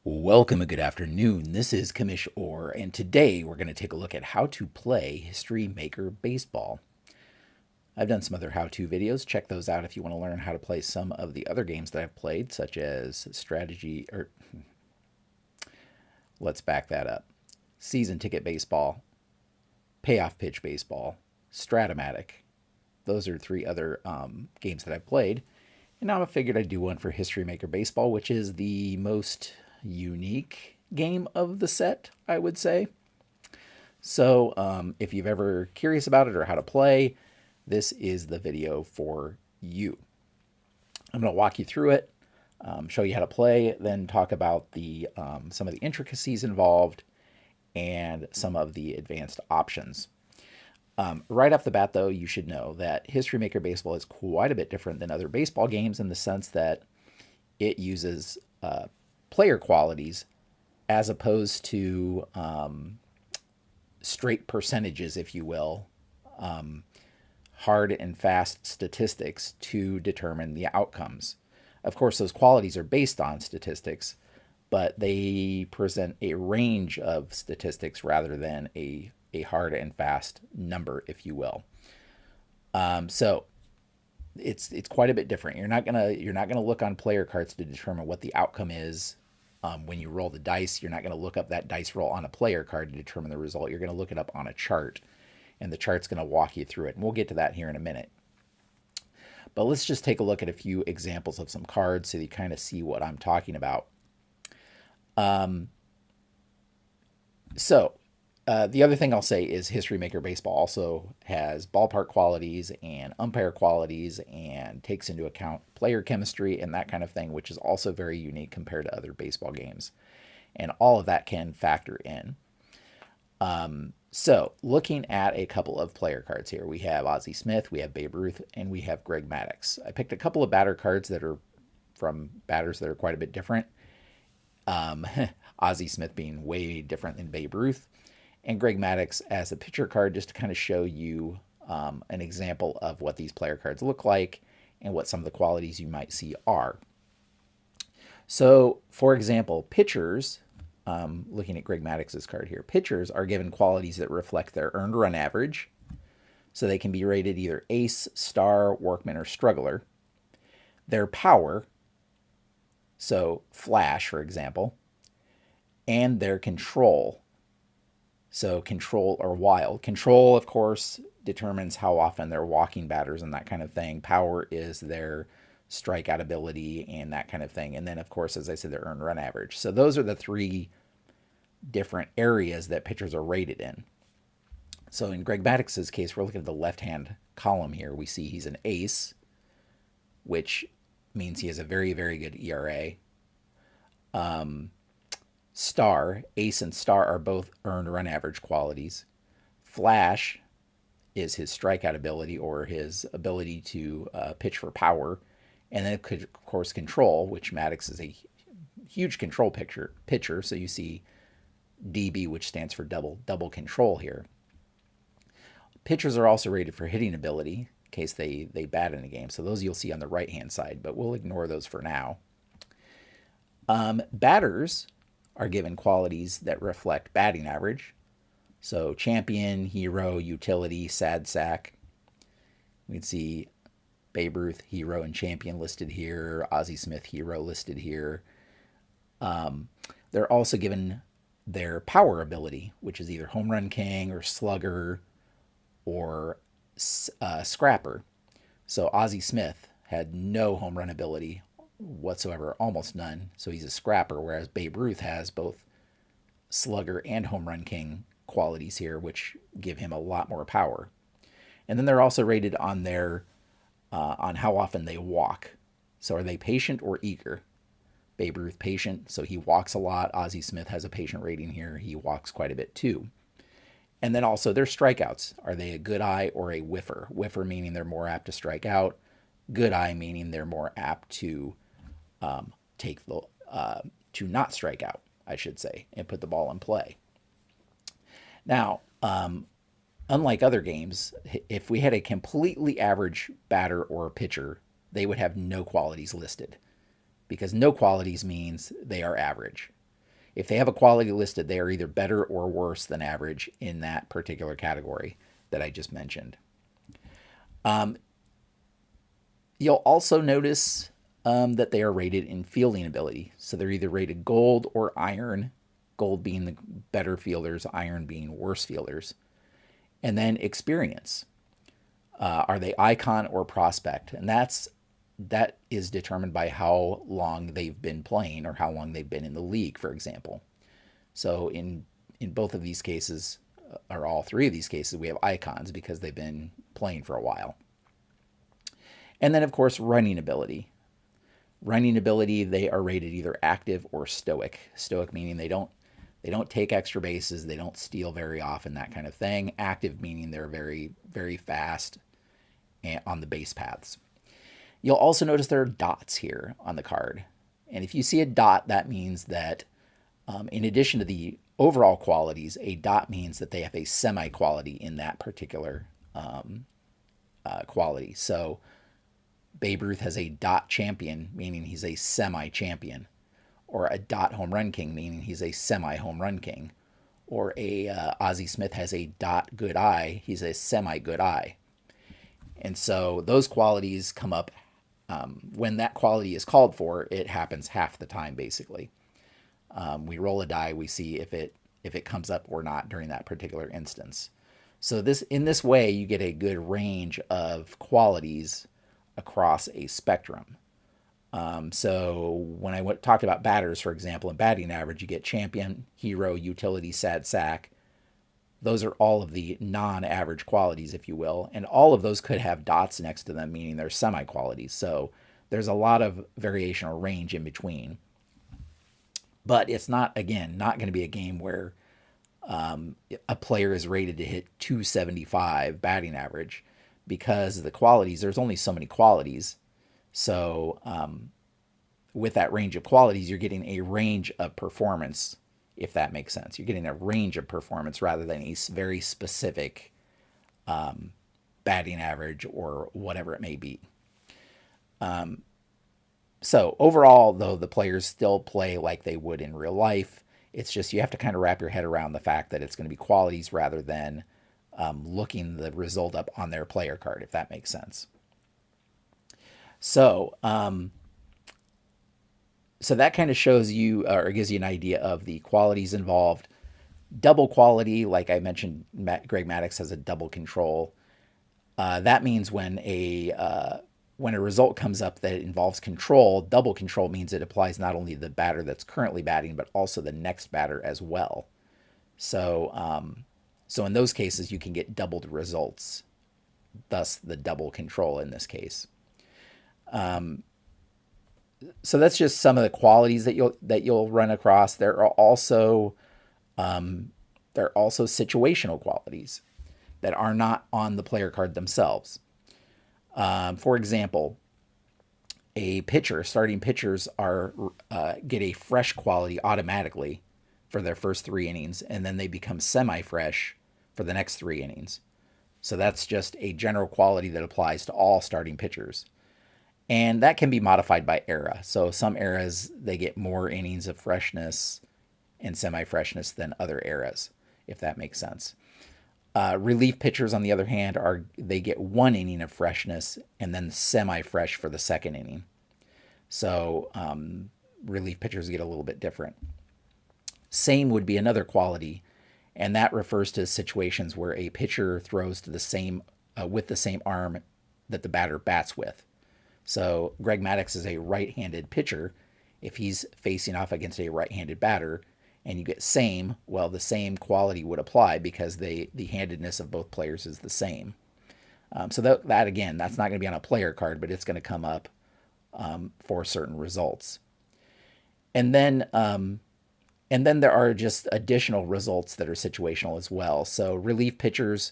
Welcome and good afternoon. This is Kamish Orr, and today we're going to take a look at how to play History Maker Baseball. I've done some other how-to videos. Check those out if you want to learn how to play some of the other games that I've played, such as let's back that up. Season Ticket Baseball, Payoff Pitch Baseball, Stratomatic. Those are three other games that I've played. And now I figured I'd do one for History Maker Baseball, which is the most unique game of the set, I would say. So if you've ever curious about it or how to play, this is the video for you. I'm going to walk you through it, show you how to play, then talk about the some of the intricacies involved and some of the advanced options. Right off the bat, though, you should know that History Maker Baseball is quite a bit different than other baseball games in the sense that it uses player qualities as opposed to straight percentages, if you will, hard and fast statistics to determine the outcomes. Of course, those qualities are based on statistics, but they present a range of statistics rather than a hard and fast number, if you will. So it's quite a bit different. You're not gonna look on player cards to determine what the outcome is. When you roll the dice, you're not going to look up that dice roll on a player card to determine the result. You're going to look it up on a chart, and the chart's going to walk you through it. And we'll get to that here in a minute. But let's just take a look at a few examples of some cards so you kind of see what I'm talking about. The other thing I'll say is History Maker Baseball also has ballpark qualities and umpire qualities and takes into account player chemistry and that kind of thing, which is also very unique compared to other baseball games. And all of that can factor in. So looking at a couple of player cards here, we have Ozzie Smith, we have Babe Ruth, and we have Greg Maddux. I picked a couple of batter cards that are from batters that are quite a bit different. Ozzie Smith being way different than Babe Ruth. And Greg Maddux as a pitcher card just to kind of show you an example of what these player cards look like and what some of the qualities you might see are. So, for example, pitchers, looking at Greg Maddux's card here, pitchers are given qualities that reflect their earned run average. So they can be rated either ace, star, workman, or struggler. Their power, so flash, for example, and their control. So control or wild. Control, of course, determines how often they're walking batters and that kind of thing. Power is their strikeout ability and that kind of thing. And then, of course, as I said, their earned run average. So those are the three different areas that pitchers are rated in. So in Greg Maddux's case, we're looking at the left-hand column here. We see he's an ace, which means he has a very, very good ERA. Star, ace and star are both earned run average qualities. Flash is his strikeout ability or his ability to pitch for power. And then, of course, control, which Maddux is a huge control pitcher. So you see DB, which stands for double control here. Pitchers are also rated for hitting ability in case they bat in a game. So those you'll see on the right-hand side, but we'll ignore those for now. Batters are given qualities that reflect batting average. So champion, hero, utility, sad sack. We'd see Babe Ruth, hero and champion listed here. Ozzie Smith, hero listed here. They're also given their power ability, which is either home run king or slugger or scrapper. So Ozzie Smith had no home run ability whatsoever, almost none. So he's a scrapper, whereas Babe Ruth has both slugger and home run king qualities here, which give him a lot more power. And then they're also rated on their on how often they walk. So are they patient or eager? Babe Ruth patient, so he walks a lot. Ozzie Smith has a patient rating here. He walks quite a bit too. And then also their strikeouts. Are they a good eye or a whiffer? Whiffer meaning they're more apt to strike out. Good eye meaning they're more apt to to not strike out, I should say, and put the ball in play. Now, unlike other games, if we had a completely average batter or pitcher, they would have no qualities listed, because no qualities means they are average. If they have a quality listed, they are either better or worse than average in that particular category that I just mentioned. You'll also notice that they are rated in fielding ability. So they're either rated gold or iron, gold being the better fielders, iron being worse fielders. And then experience. Are they icon or prospect? And that is determined by how long they've been playing or how long they've been in the league, for example. So in both of these cases, or all three of these cases, we have icons because they've been playing for a while. And then, of course, running ability. Running ability, they are rated either active or stoic. Stoic meaning they don't take extra bases, they don't steal very often, that kind of thing. Active meaning they're very, very fast on the base paths. You'll also notice there are dots here on the card. And if you see a dot, that means that in addition to the overall qualities, a dot means that they have a semi-quality in that particular quality. So Babe Ruth has a dot champion, meaning he's a semi-champion, or a dot home run king, meaning he's a semi-home run king, or a Ozzie Smith has a dot good eye, he's a semi-good eye. And so those qualities come up when that quality is called for. It happens half the time, basically. We roll a die, we see if it comes up or not during that particular instance. So in this way, you get a good range of qualities across a spectrum. So when I talked about batters, for example, in batting average, you get champion, hero, utility, sad sack. Those are all of the non-average qualities, if you will, and all of those could have dots next to them, meaning they're semi-qualities. So there's a lot of variation or range in between. But it's not going to be a game where a player is rated to hit 275 batting average, because the qualities, there's only so many qualities. So with that range of qualities, you're getting a range of performance, if that makes sense. You're getting a range of performance rather than a very specific batting average or whatever it may be. So overall, though, the players still play like they would in real life. It's just you have to kind of wrap your head around the fact that it's going to be qualities rather than looking the result up on their player card, if that makes sense. So that kind of shows you or gives you an idea of the qualities involved. Double quality, like I mentioned, Greg Maddux has a double control. That means when a result comes up that involves control, double control means it applies not only to the batter that's currently batting, but also the next batter as well. So in those cases, you can get doubled results, thus the double control in this case. So that's just some of the qualities that you'll run across. There are also situational qualities that are not on the player card themselves. For example, starting pitchers get a fresh quality automatically for their first 3 innings, and then they become semi-fresh for the next 3 innings. So that's just a general quality that applies to all starting pitchers. And that can be modified by era. So some eras, they get more innings of freshness and semi-freshness than other eras, if that makes sense. Relief pitchers, on the other hand, they get 1 inning of freshness and then semi-fresh for the second inning. So relief pitchers get a little bit different. Same would be another quality, and that refers to situations where a pitcher throws to the same with the same arm that the batter bats with. So Greg Maddux is a right-handed pitcher. If he's facing off against a right-handed batter and you get same, well, the same quality would apply because the handedness of both players is the same. So that again, that's not going to be on a player card, but it's going to come up for certain results. And then there are just additional results that are situational as well. So relief pitchers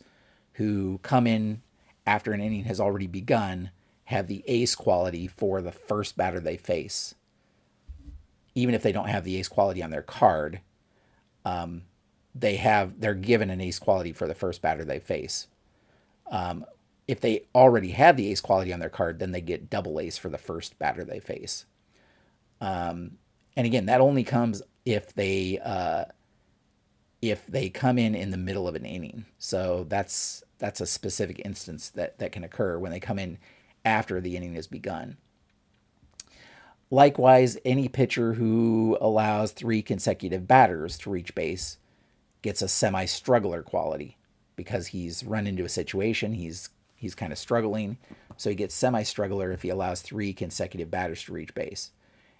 who come in after an inning has already begun have the ace quality for the first batter they face. Even if they don't have the ace quality on their card, they're given an ace quality for the first batter they face. If they already have the ace quality on their card, then they get double ace for the first batter they face. And again, that only comes if they come in the middle of an inning. So that's a specific instance that can occur when they come in after the inning has begun. Likewise, any pitcher who allows 3 consecutive batters to reach base gets a semi-struggler quality because he's run into a situation, he's kind of struggling, so he gets semi-struggler if he allows 3 consecutive batters to reach base.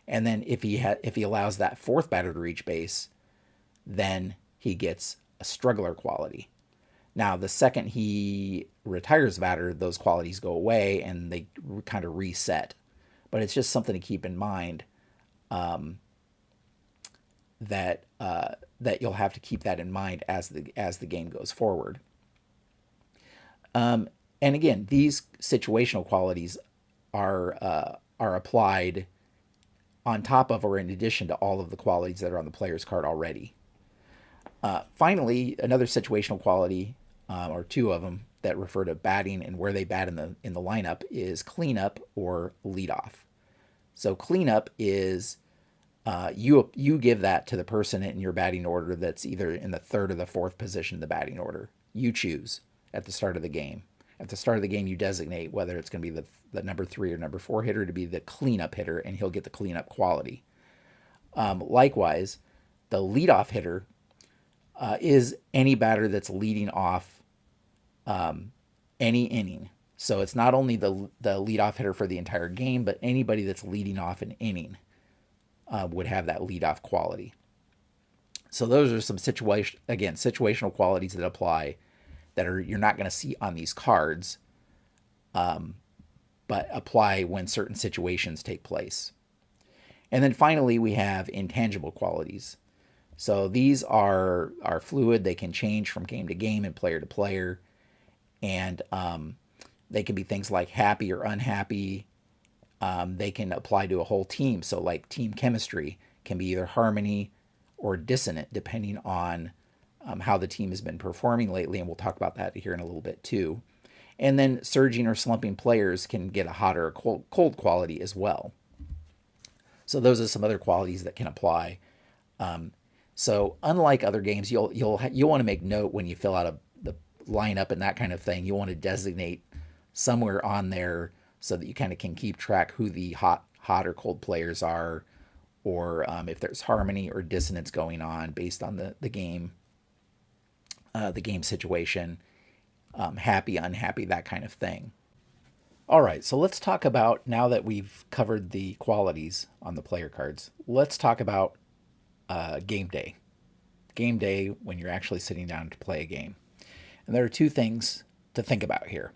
And then if he allows that 4th batter to reach base, then he gets a struggler quality. Now, the second he retires batter, those qualities go away and they kind of reset. But it's just something to keep in mind, that you'll have to keep that in mind as the game goes forward. And again, these situational qualities are applied on top of or in addition to all of the qualities that are on the player's card already. Finally, another situational quality, or 2 of them, that refer to batting and where they bat in the lineup is cleanup or leadoff. So cleanup is you give that to the person in your batting order that's either in the 3rd or the 4th position in the batting order. You choose at the start of the game. At the start of the game, you designate whether it's going to be the number 3 or number 4 hitter to be the cleanup hitter, and he'll get the cleanup quality. Likewise, the leadoff hitter is any batter that's leading off any inning. So it's not only the leadoff hitter for the entire game, but anybody that's leading off an inning would have that leadoff quality. So those are some situational qualities that apply that you're not going to see on these cards, but apply when certain situations take place. And then finally, we have intangible qualities. So these are fluid. They can change from game to game and player to player. And they can be things like happy or unhappy. They can apply to a whole team. So like team chemistry can be either harmony or dissonant, depending on how the team has been performing lately. And we'll talk about that here in a little bit too. And then surging or slumping players can get a hot or a cold quality as well. So those are some other qualities that can apply. So unlike other games, you'll want to make note when you fill out the lineup and that kind of thing. You want to designate somewhere on there so that you kind of can keep track who the hot or cold players are, or if there's harmony or dissonance going on based on the game situation, happy, unhappy, that kind of thing. All right, so let's talk about, now that we've covered the qualities on the player cards, let's talk about game day. Game day, when you're actually sitting down to play a game. And there are 2 things to think about here.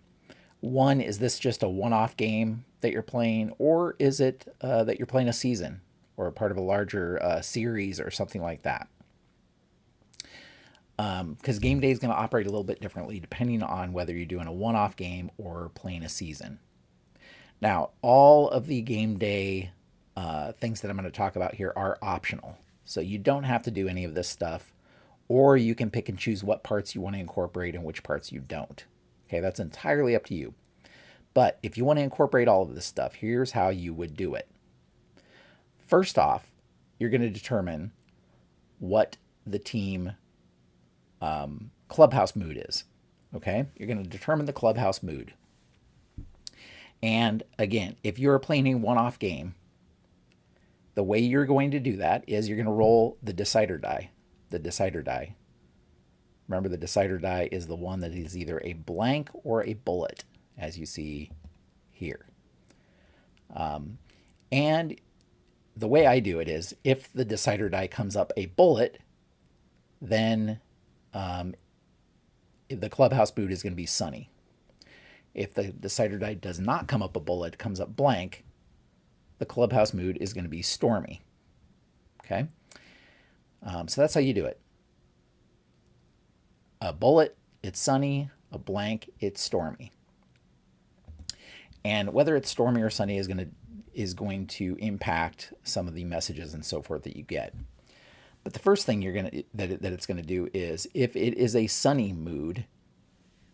One, is this just a one-off game that you're playing, or is it that you're playing a season or a part of a larger series or something like that? Because game day is going to operate a little bit differently depending on whether you're doing a one-off game or playing a season. Now, all of the game day things that I'm going to talk about here are optional. So you don't have to do any of this stuff, or you can pick and choose what parts you want to incorporate and which parts you don't. Okay, that's entirely up to you. But if you want to incorporate all of this stuff, here's how you would do it. First off, you're going to determine what the team clubhouse mood is. Okay, you're going to determine the clubhouse mood. And again, if you're playing a one-off game, the way you're going to do that is you're going to roll the decider die. The decider die. Remember, the decider die is the one that is either a blank or a bullet, as you see here. And the way I do it is, if the decider die comes up a bullet, then the clubhouse mood is going to be sunny. If the decider die does not come up a bullet, comes up blank, the clubhouse mood is going to be stormy. Okay? So that's how you do it. A bullet, it's sunny. A blank, it's stormy. And whether it's stormy or sunny is going to impact some of the messages and so forth that you get. But the first thing that it's going to do is, if it is a sunny mood,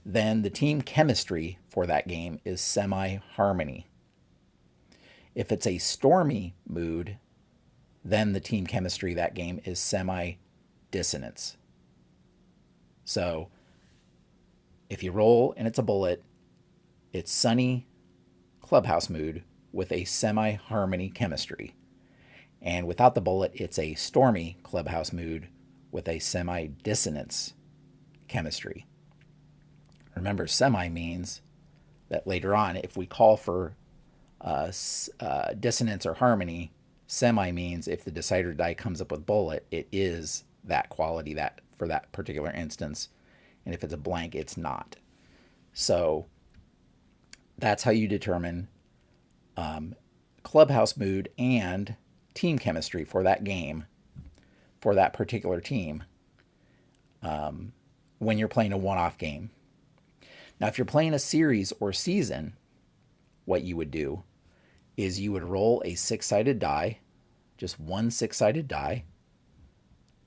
then the team chemistry for that game is semi-harmony. If it's a stormy mood, then the team chemistry that game is semi-dissonance. So if you roll and it's a bullet, it's sunny clubhouse mood with a semi-harmony chemistry. And without the bullet, it's a stormy clubhouse mood with a semi-dissonance chemistry. Remember, semi means that later on, if we call for dissonance or harmony, semi means if the decider die comes up with bullet, it is that quality that for that particular instance. And if it's a blank, it's not. So that's how you determine clubhouse mood and team chemistry for that game, for that particular team, when you're playing a one-off game. Now, if you're playing a series or season, what you would do is you would roll a six-sided die, just one six-sided die.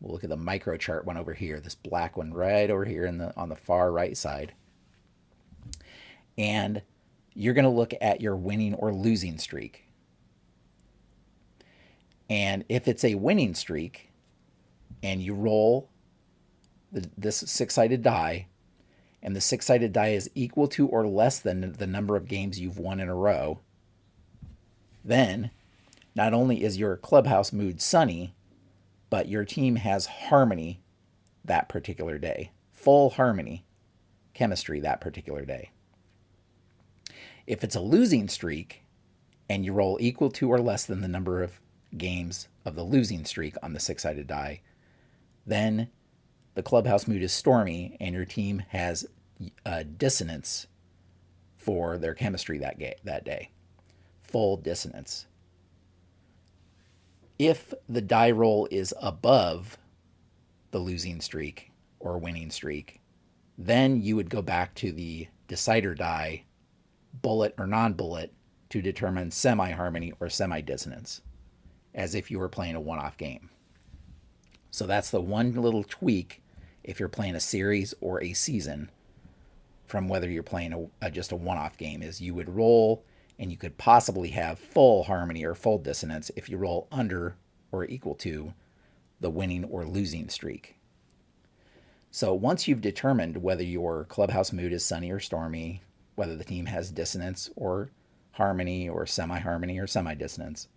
We'll look at the micro chart one over here, this black one right over here on the far right side. And you're going to look at your winning or losing streak. And if it's a winning streak and you roll this six-sided die, and the six-sided die is equal to or less than the number of games you've won in a row, then not only is your clubhouse mood sunny, but your team has harmony that particular day, full harmony chemistry that particular day. If it's a losing streak and you roll equal to or less than the number of games of the losing streak on the six-sided die, then the clubhouse mood is stormy and your team has dissonance for their chemistry that day. Full dissonance. If the die roll is above the losing streak or winning streak, then you would go back to the decider die, bullet or non-bullet, to determine semi-harmony or semi-dissonance, as if you were playing a one-off game. So that's the one little tweak if you're playing a series or a season from whether you're playing just a one-off game, is you would roll and you could possibly have full harmony or full dissonance if you roll under or equal to the winning or losing streak. So once you've determined whether your clubhouse mood is sunny or stormy, whether the team has dissonance or harmony or semi-harmony or semi-dissonance,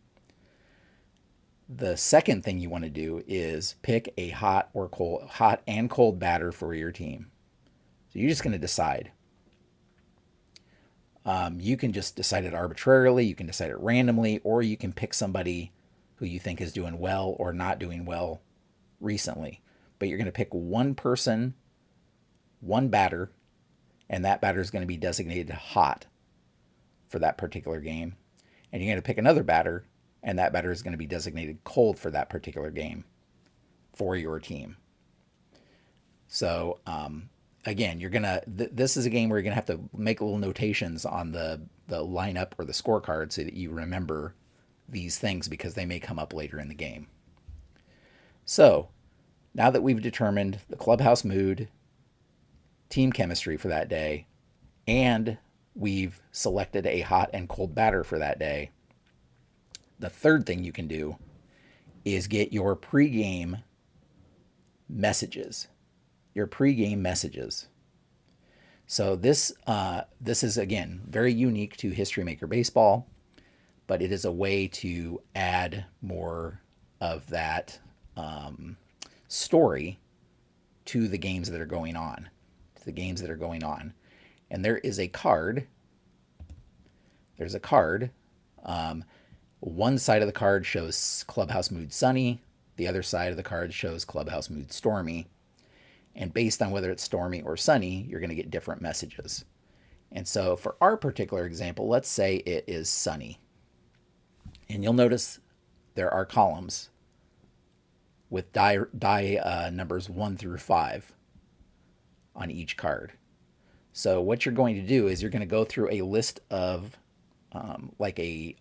the second thing you want to do is pick a hot and cold batter for your team. So you're just going to decide. You can just decide it arbitrarily, you can decide it randomly, or you can pick somebody who you think is doing well or not doing well recently. But you're going to pick one person, one batter, and that batter is going to be designated hot for that particular game. And you're going to pick another batter, and that batter is going to be designated cold for that particular game for your team. So, again, you're going to, this is a game where you're going to have to make little notations on the lineup or the scorecard so that you remember these things because they may come up later in the game. So, now that we've determined the clubhouse mood, team chemistry for that day, and we've selected a hot and cold batter for that day, the third thing you can do is get your pregame messages. Your pregame messages. So this is, again, very unique to History Maker Baseball, but it is a way to add more of that story to the games that are going on. And there is a card. There's a card. One side of the card shows clubhouse mood sunny. The other side of the card shows clubhouse mood stormy. And based on whether it's stormy or sunny, you're going to get different messages. And so for our particular example, let's say it is sunny. And you'll notice there are columns with die numbers 1 through 5 on each card. So what you're going to do is you're going to go through a list of like a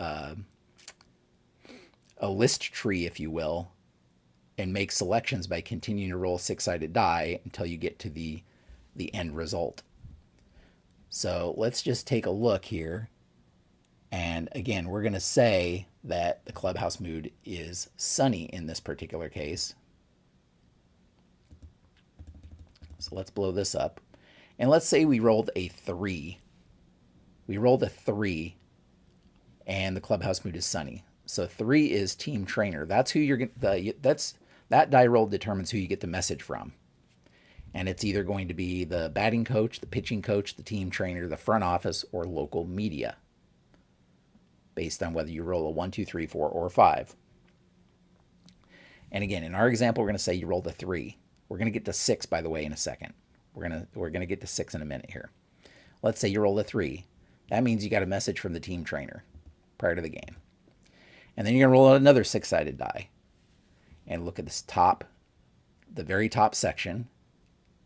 list tree, if you will, and make selections by continuing to roll six-sided die until you get to the end result. So let's just take a look here And again, we're going to say that the clubhouse mood is sunny in this particular case. So let's blow this up. And let's say we rolled a 3. We rolled a 3 and the clubhouse mood is sunny. So 3 is team trainer. That's who you're going that die roll determines who you get the message from. And it's either going to be the batting coach, the pitching coach, the team trainer, the front office, or local media, based on whether you roll a 1, 2, 3, 4, or 5. And again, in our example, we're going to say you rolled a 3. We're going to get to 6, by the way, in a second. We're going to get to 6 in a minute here. Let's say you rolled a 3. That means you got a message from the team trainer prior to the game. And then you're going to roll another 6-sided die and look at this the very top section.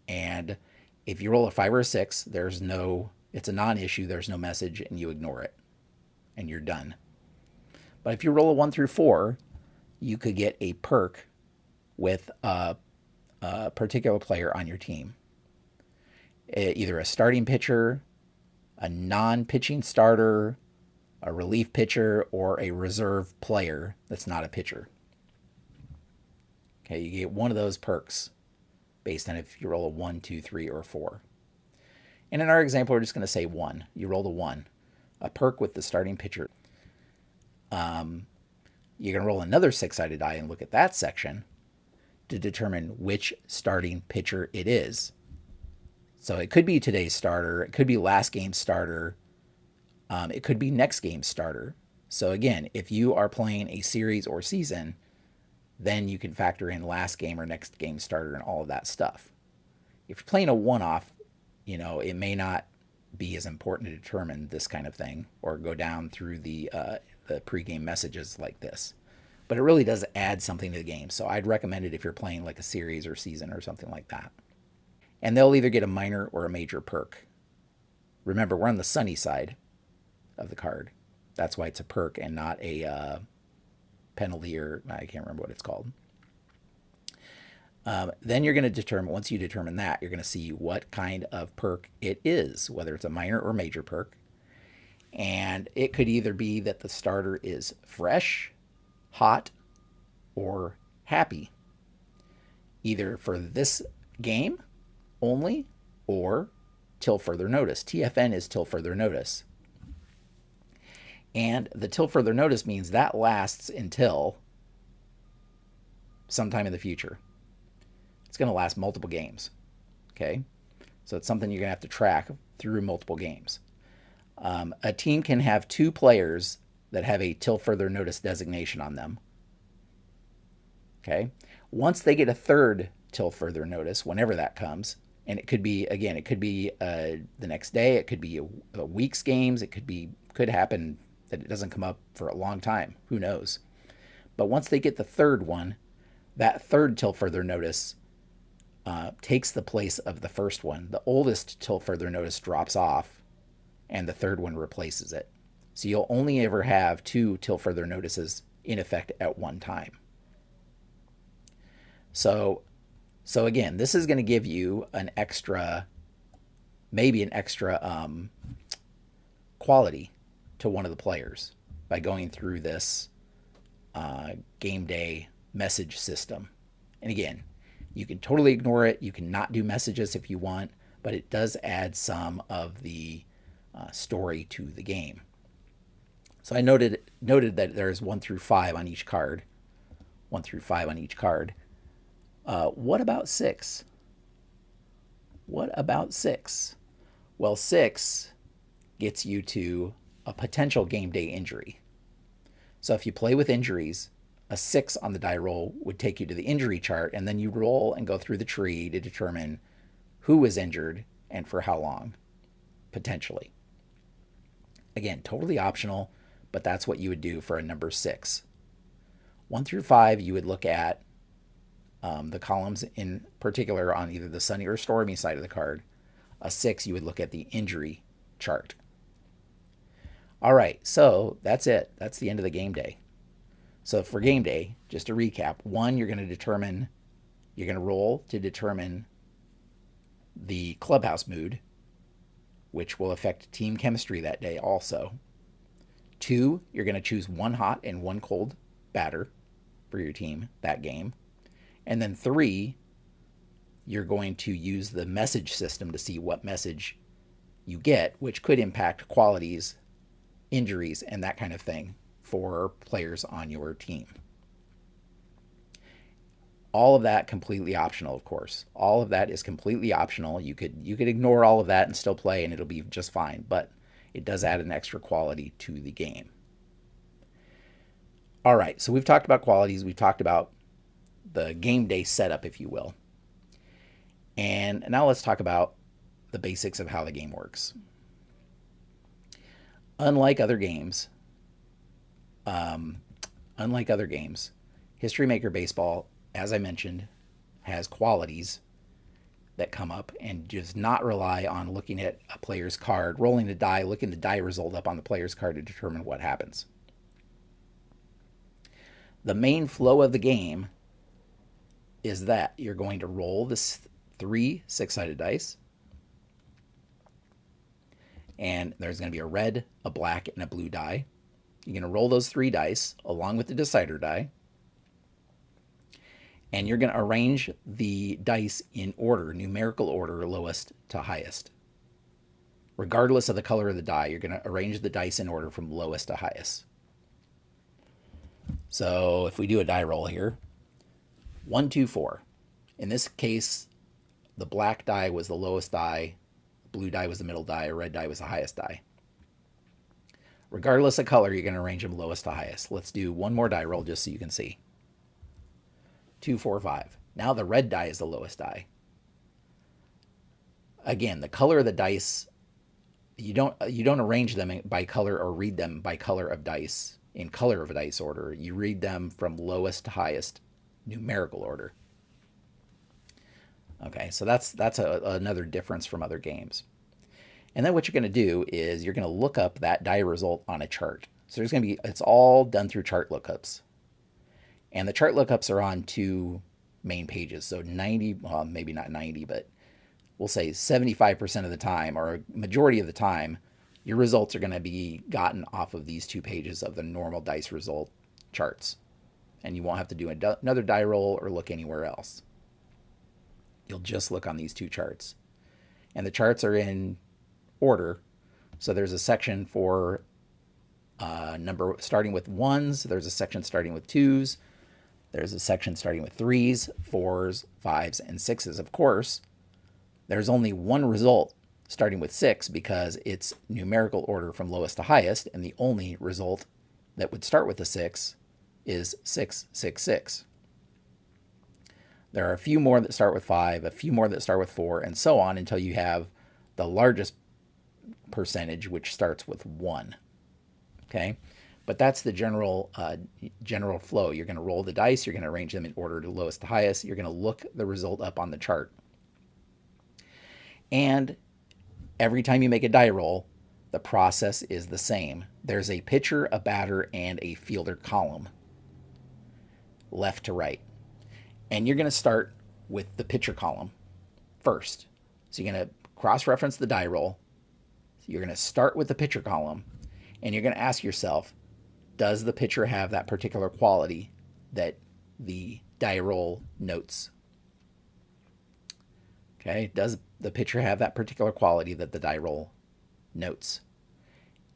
And if you roll a 5 or a 6, it's a non-issue, there's no message, and you ignore it, and you're done. But if you roll a 1 through 4, you could get a perk with a particular player on your team. Either a starting pitcher, a non-pitching starter, a relief pitcher, or a reserve player that's not a pitcher. Okay, you get one of those perks based on if you roll a 1, 2, 3, or 4. And in our example, we're just going to say 1. You rolled a 1, a perk with the starting pitcher. You're going to roll another 6-sided die and look at that section to determine which starting pitcher it is. So it could be today's starter, it could be last game's starter, it could be next game's starter. So again, if you are playing a series or season, then you can factor in last game or next game starter and all of that stuff. If you're playing a one-off, it may not be as important to determine this kind of thing or go down through the pregame messages like this. But it really does add something to the game. So I'd recommend it if you're playing like a series or season or something like that. And they'll either get a minor or a major perk. Remember, we're on the sunny side of the card. That's why it's a perk and not a penalty, or I can't remember what it's called. Then you're going to determine, once you determine that, you're going to see what kind of perk it is, whether it's a minor or major perk. And it could either be that the starter is fresh, hot, or happy, either for this game only or till further notice. TFN is till further notice. And the till further notice means that lasts until sometime in the future. It's going to last multiple games. Okay? So it's something you're going to have to track through multiple games. A team can have 2 players that have a till further notice designation on them. Okay? Once they get a third till further notice, whenever that comes, and it could be, again, it could be the next day, it could be a week's games, could happen that it doesn't come up for a long time. Who knows? But once they get the third one, that third till further notice takes the place of the first one. The oldest till further notice drops off, and the third one replaces it. So you'll only ever have 2 till further notices in effect at one time. So again, this is going to give you maybe an extra quality to one of the players by going through this game day message system. And again, you can totally ignore it. You can not do messages if you want, but it does add some of the story to the game. So I noted that there's 1 through 5 on each card. 1 through 5 on each card. What about 6? What about 6? Well, 6 gets you to a potential game day injury. So if you play with injuries, a 6 on the die roll would take you to the injury chart, and then you roll and go through the tree to determine who was injured and for how long, potentially. Again, totally optional, but that's what you would do for a number 6. 1 through 5, you would look at the columns in particular on either the sunny or stormy side of the card. A 6, you would look at the injury chart. All right, so that's it. That's the end of the game day. So for game day, just to recap, 1, you're going to roll to determine the clubhouse mood, which will affect team chemistry that day also. 2, you're going to choose one hot and one cold batter for your team that game. And then 3, you're going to use the message system to see what message you get, which could impact qualities, injuries, and that kind of thing for players on your team. All of that completely optional, of course. All of that is completely optional. You could ignore all of that and still play, and it'll be just fine. But it does add an extra quality to the game. All right, so we've talked about qualities. We've talked about the game day setup, if you will. And now let's talk about the basics of how the game works. Unlike other games, History Maker Baseball, as I mentioned, has qualities that come up and does not rely on looking at a player's card, rolling the die, looking the die result up on the player's card to determine what happens. The main flow of the game is that you're going to roll this 3 six-sided dice, and there's going to be a red, a black, and a blue die. You're going to roll those 3 dice along with the decider die, and you're going to arrange the dice in order, numerical order, lowest to highest. Regardless of the color of the die, you're going to arrange the dice in order from lowest to highest. So if we do a die roll here, 1, 2, 4. In this case, the black die was the lowest die, blue die was the middle die, red die was the highest die. Regardless of color, you're going to arrange them lowest to highest. Let's do one more die roll just so you can see. 2, 4, 5. Now the red die is the lowest die. Again, the color of the dice, you don't arrange them by color or read them by color of dice in color of dice order. You read them from lowest to highest numerical order. Okay, so that's another difference from other games. And then what you're going to do is you're going to look up that die result on a chart. So there's going to be, it's all done through chart lookups. And the chart lookups are on 2 main pages. So 90, well, maybe not 90, but we'll say 75% of the time, or a majority of the time, your results are going to be gotten off of these 2 pages of the normal dice result charts. And you won't have to do another die roll or look anywhere else. You'll just look on these 2 charts. And the charts are in order. So there's a section for number starting with 1s. There's a section starting with 2s. There's a section starting with 3s, 4s, 5s, and 6s. Of course, there's only one result starting with 6 because it's numerical order from lowest to highest, and the only result that would start with a 6 is 6, 6, 6. There are a few more that start with 5, a few more that start with 4, and so on until you have the largest percentage, which starts with 1. Okay? But that's the general flow. You're going to roll the dice. You're going to arrange them in order to lowest to highest. You're going to look the result up on the chart. And every time you make a die roll, the process is the same. There's a pitcher, a batter, and a fielder column, left to right. And you're going to start with the pitcher column first. So you're going to cross-reference the die roll. So you're going to start with the pitcher column, and you're going to ask yourself, does the pitcher have that particular quality that the die roll notes? Okay, does the pitcher have that particular quality that the die roll notes?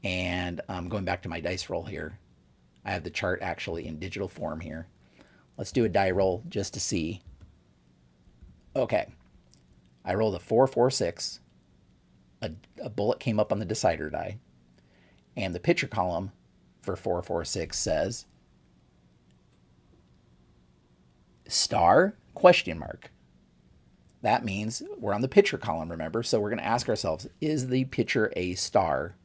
And going back to my dice roll here, I have the chart actually in digital form here. Let's do a die roll just to see. Okay, I rolled a 4, 4, 6. A bullet came up on the decider die, and the pitcher column for 4, 4, 6 says star question mark. That means we're on the pitcher column, remember? So we're going to ask ourselves, is the pitcher a star?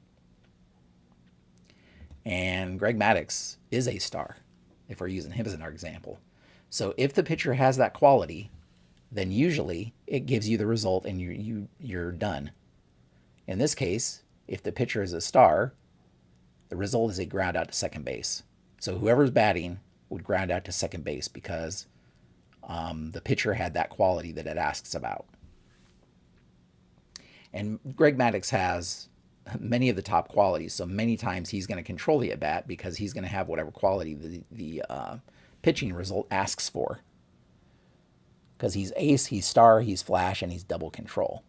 And Greg Maddux is a star, if we're using him as our example. So if the pitcher has that quality, then usually it gives you the result and you're done. In this case, if the pitcher is a star, the result is a ground out to second base. So whoever's batting would ground out to second base because the pitcher had that quality that it asks about. And Greg Maddux has many of the top qualities. So many times he's going to control the at bat because he's going to have whatever quality the pitching result asks for. Because he's ace, he's star, he's flash, and he's double control.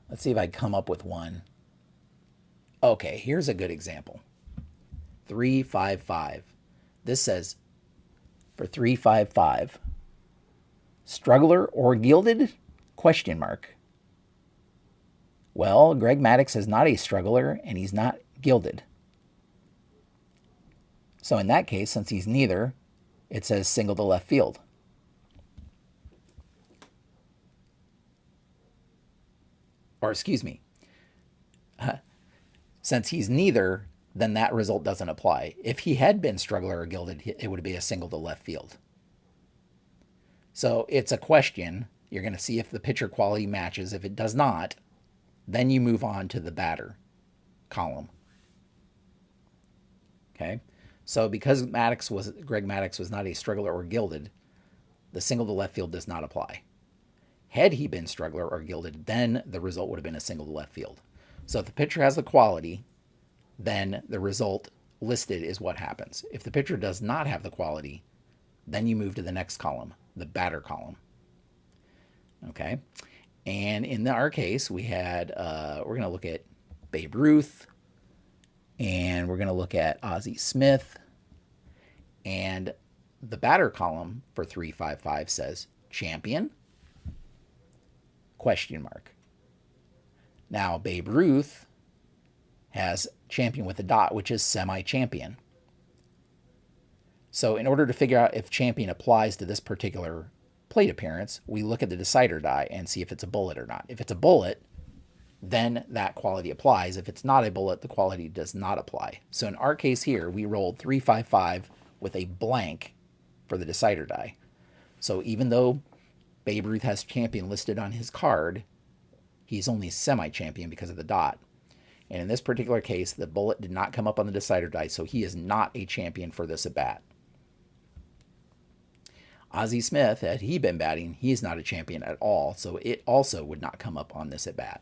Let's see if I come up with one. Okay, here's a good example. 3-5-5. This says for 3-5-5, struggler or gilded? Question mark. Well, Greg Maddux is not a struggler and he's not gilded. So in that case, since he's neither, it says single to left field. Or excuse me. Since he's neither, then that result doesn't apply. If he had been struggler or gilded, it would be a single to left field. So it's a question. You're going to see if the pitcher quality matches. If it does not, then you move on to the batter column. Okay? So because Greg Maddux was not a struggler or gilded, the single to left field does not apply. Had he been struggler or gilded, then the result would have been a single to left field. So if the pitcher has the quality, then the result listed is what happens. If the pitcher does not have the quality, then you move to the next column, the batter column. Okay? And in our case, we had, we're going to look at Babe Ruth, and we're going to look at Ozzie Smith, and the batter column for 3-5-5 says champion, question mark. Now, Babe Ruth has champion with a dot, which is semi-champion. So in order to figure out if champion applies to this particular plate appearance, we look at the decider die and see if it's a bullet or not. If it's a bullet, then that quality applies. If it's not a bullet, the quality does not apply. So in our case here, we rolled 3-5-5 with a blank for the decider die. So even though Babe Ruth has champion listed on his card, he's only semi-champion because of the dot. And in this particular case, the bullet did not come up on the decider die, so he is not a champion for this at-bat. Ozzie Smith, had he been batting, he is not a champion at all, so it also would not come up on this at-bat.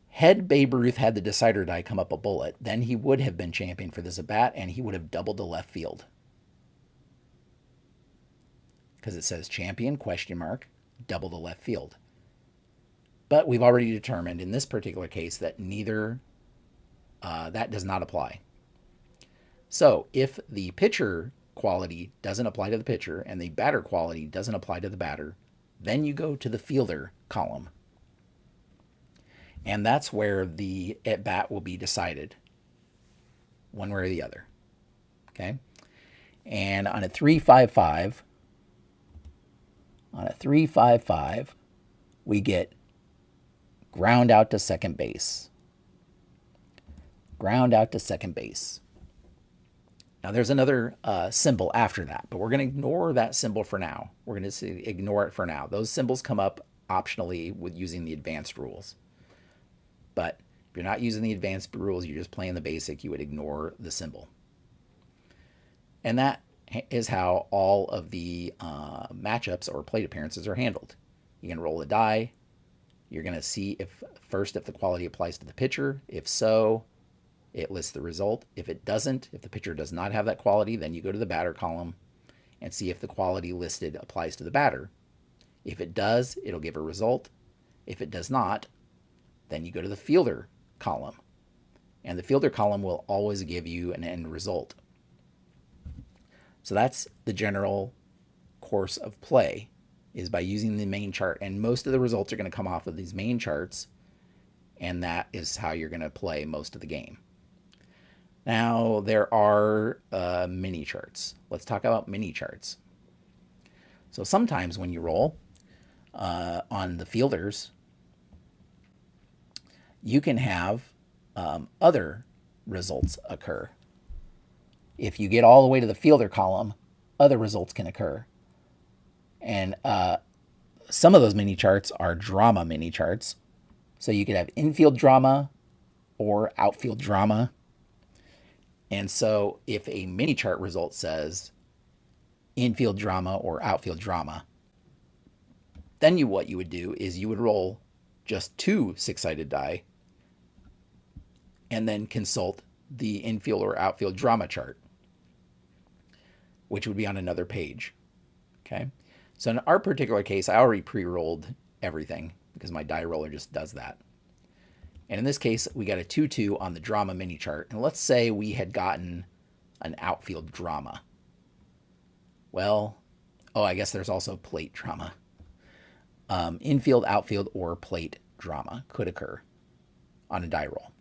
Had Babe Ruth had the decider die come up a bullet, then he would have been champion for this at-bat, and he would have doubled to left field. Because it says champion, question mark, double to left field. But we've already determined in this particular case that neither, that does not apply. So if the pitcher quality doesn't apply to the pitcher and the batter quality doesn't apply to the batter, then you go to the fielder column. And that's where the at-bat will be decided, one way or the other. Okay? And on a 3-5-5, we get ground out to second base. Ground out to second base. Now, there's another symbol after that, but we're going to ignore that symbol for now. We're going to ignore it for now. Those symbols come up optionally with using the advanced rules. But if you're not using the advanced rules, you're just playing the basic, you would ignore the symbol. And that is how all of the matchups or plate appearances are handled. You can roll a die. You're going to see if the quality applies to the pitcher. If so, it lists the result. If it doesn't, if the pitcher does not have that quality, then you go to the batter column and see if the quality listed applies to the batter. If it does, it'll give a result. If it does not, then you go to the fielder column. And the fielder column will always give you an end result. So that's the general course of play, is by using the main chart. And most of the results are going to come off of these main charts, and that is how you're going to play most of the game. Now, there are mini charts. Let's talk about mini charts. So sometimes when you roll on the fielders, you can have other results occur. If you get all the way to the fielder column, other results can occur. And some of those mini charts are drama mini charts. So you could have infield drama or outfield drama. And so if a mini chart result says infield drama or outfield drama, Then what you would do is you would roll just 2 six-sided die and then consult the infield or outfield drama chart, which would be on another page. Okay. So in our particular case, I already pre-rolled everything because my die roller just does that. And in this case, we got a 2-2 on the drama mini chart. And let's say we had gotten an outfield drama. Well, I guess there's also plate drama. Infield, outfield, or plate drama could occur on a die roll.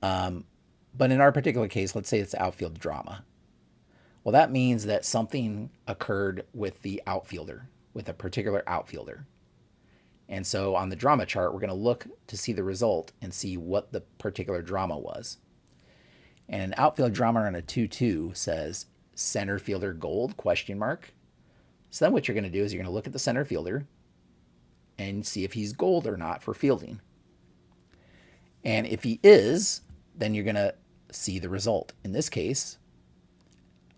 But in our particular case, let's say it's outfield drama. Well, that means that something occurred with the outfielder, with a particular outfielder. And so on the drama chart, we're going to look to see the result and see what the particular drama was. And an outfield drama on a 2-2 says center fielder gold, ? So then what you're going to do is you're going to look at the center fielder and see if he's gold or not for fielding. And if he is, then you're going to see the result. In this case,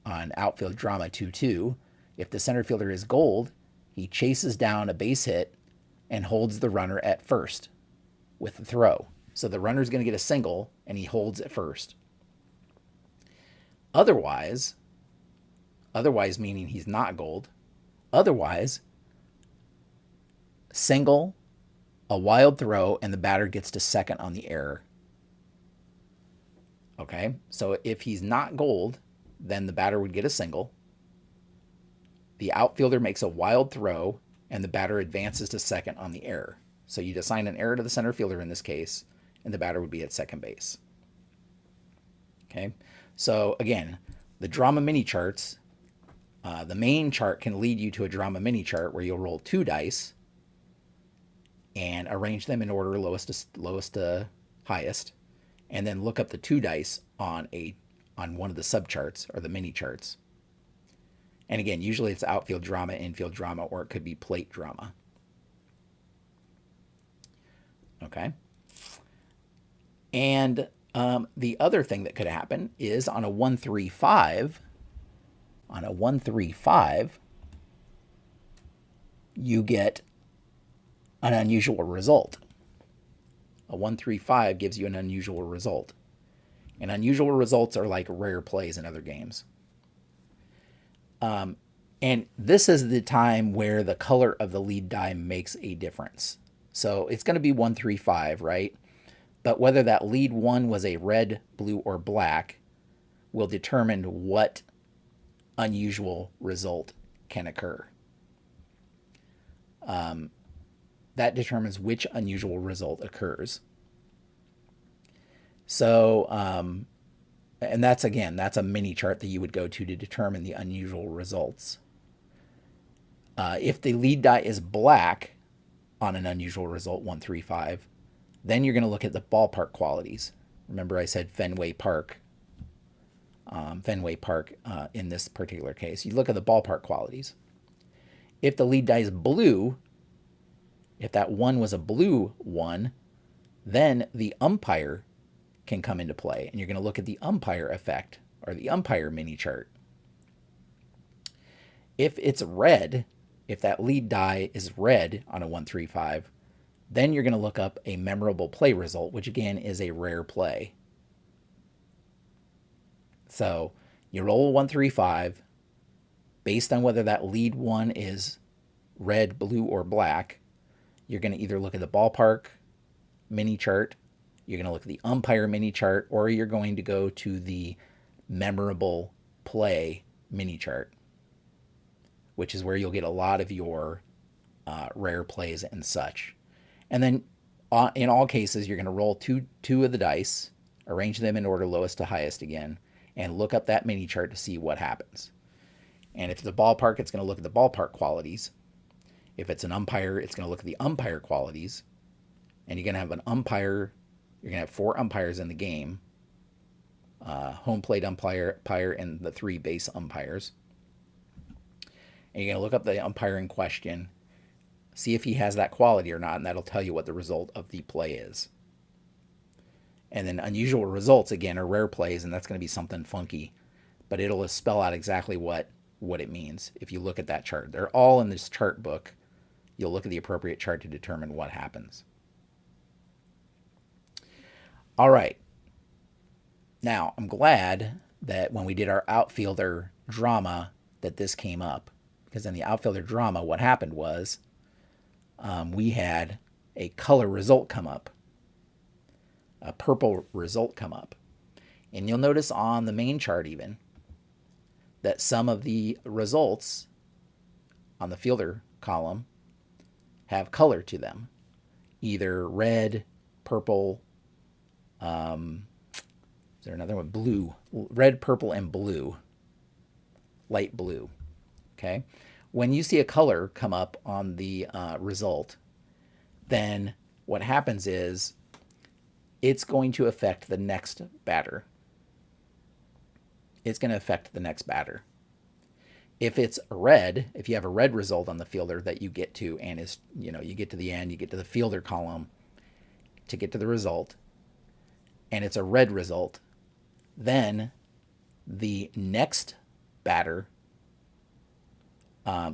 on outfield drama 2-2, if the center fielder is gold, he chases down a base hit and holds the runner at first with the throw. So the runner's going to get a single and he holds at first. Otherwise meaning he's not gold. Otherwise, single, a wild throw, and the batter gets to second on the error. Okay, so if he's not gold, then the batter would get a single. The outfielder makes a wild throw, and the batter advances to second on the error. So you'd assign an error to the center fielder in this case, and the batter would be at second base. Okay, so again, the drama mini charts, the main chart can lead you to a drama mini chart where you'll roll 2 dice and arrange them in order lowest to highest, and then look up the 2 dice on one of the subcharts or the mini charts. And again, usually it's outfield drama, infield drama, or it could be plate drama. Okay. And the other thing that could happen is on a 1-3-5, you get an unusual result. A 1-3-5 gives you an unusual result. And unusual results are like rare plays in other games. And this is the time where the color of the lead die makes a difference. So it's going to be 1-3-5, right? But whether that lead 1 was a red, blue, or black will determine what unusual result can occur. That determines which unusual result occurs. So, and that's a mini chart that you would go to determine the unusual results. If the lead die is black on an unusual result, 1-3-5, then you're going to look at the ballpark qualities. Remember I said Fenway Park in this particular case. You look at the ballpark qualities. If the lead die is blue, if that 1 was a blue 1, then the umpire can come into play. And you're going to look at the umpire effect or the umpire mini chart. If it's red, if that lead die is red on a 1-3-5, then you're going to look up a memorable play result, which again is a rare play. So you roll a 1-3-5 based on whether that lead 1 is red, blue, or black. You're going to either look at the ballpark mini chart, you're going to look at the umpire mini chart, or you're going to go to the memorable play mini chart, which is where you'll get a lot of your rare plays and such. And then in all cases, you're going to roll two of the dice, arrange them in order lowest to highest again, and look up that mini chart to see what happens. And if it's a ballpark, it's going to look at the ballpark qualities. If it's an umpire, it's going to look at the umpire qualities. And you're going to have an umpire. You're going to have 4 umpires in the game. Home plate umpire, and the 3 base umpires. And you're going to look up the umpire in question, see if he has that quality or not, and that'll tell you what the result of the play is. And then unusual results, again, are rare plays, and that's going to be something funky. But it'll spell out exactly what what it means if you look at that chart. They're all in this chart book. You'll look at the appropriate chart to determine what happens. All right. Now, I'm glad that when we did our outfielder drama that this came up, because in the outfielder drama, what happened was we had a color result come up, a purple result come up. And you'll notice on the main chart even that some of the results on the fielder column have color to them, either red, purple, is there another one? Blue, red, purple, and blue, light blue. Okay. When you see a color come up on the result, then what happens is it's going to affect the next batter. It's going to affect the next batter. If it's red, if you have a red result on the fielder that you get to, and is, you get to the end, you get to the fielder column to get to the result, and it's a red result, then the next batter,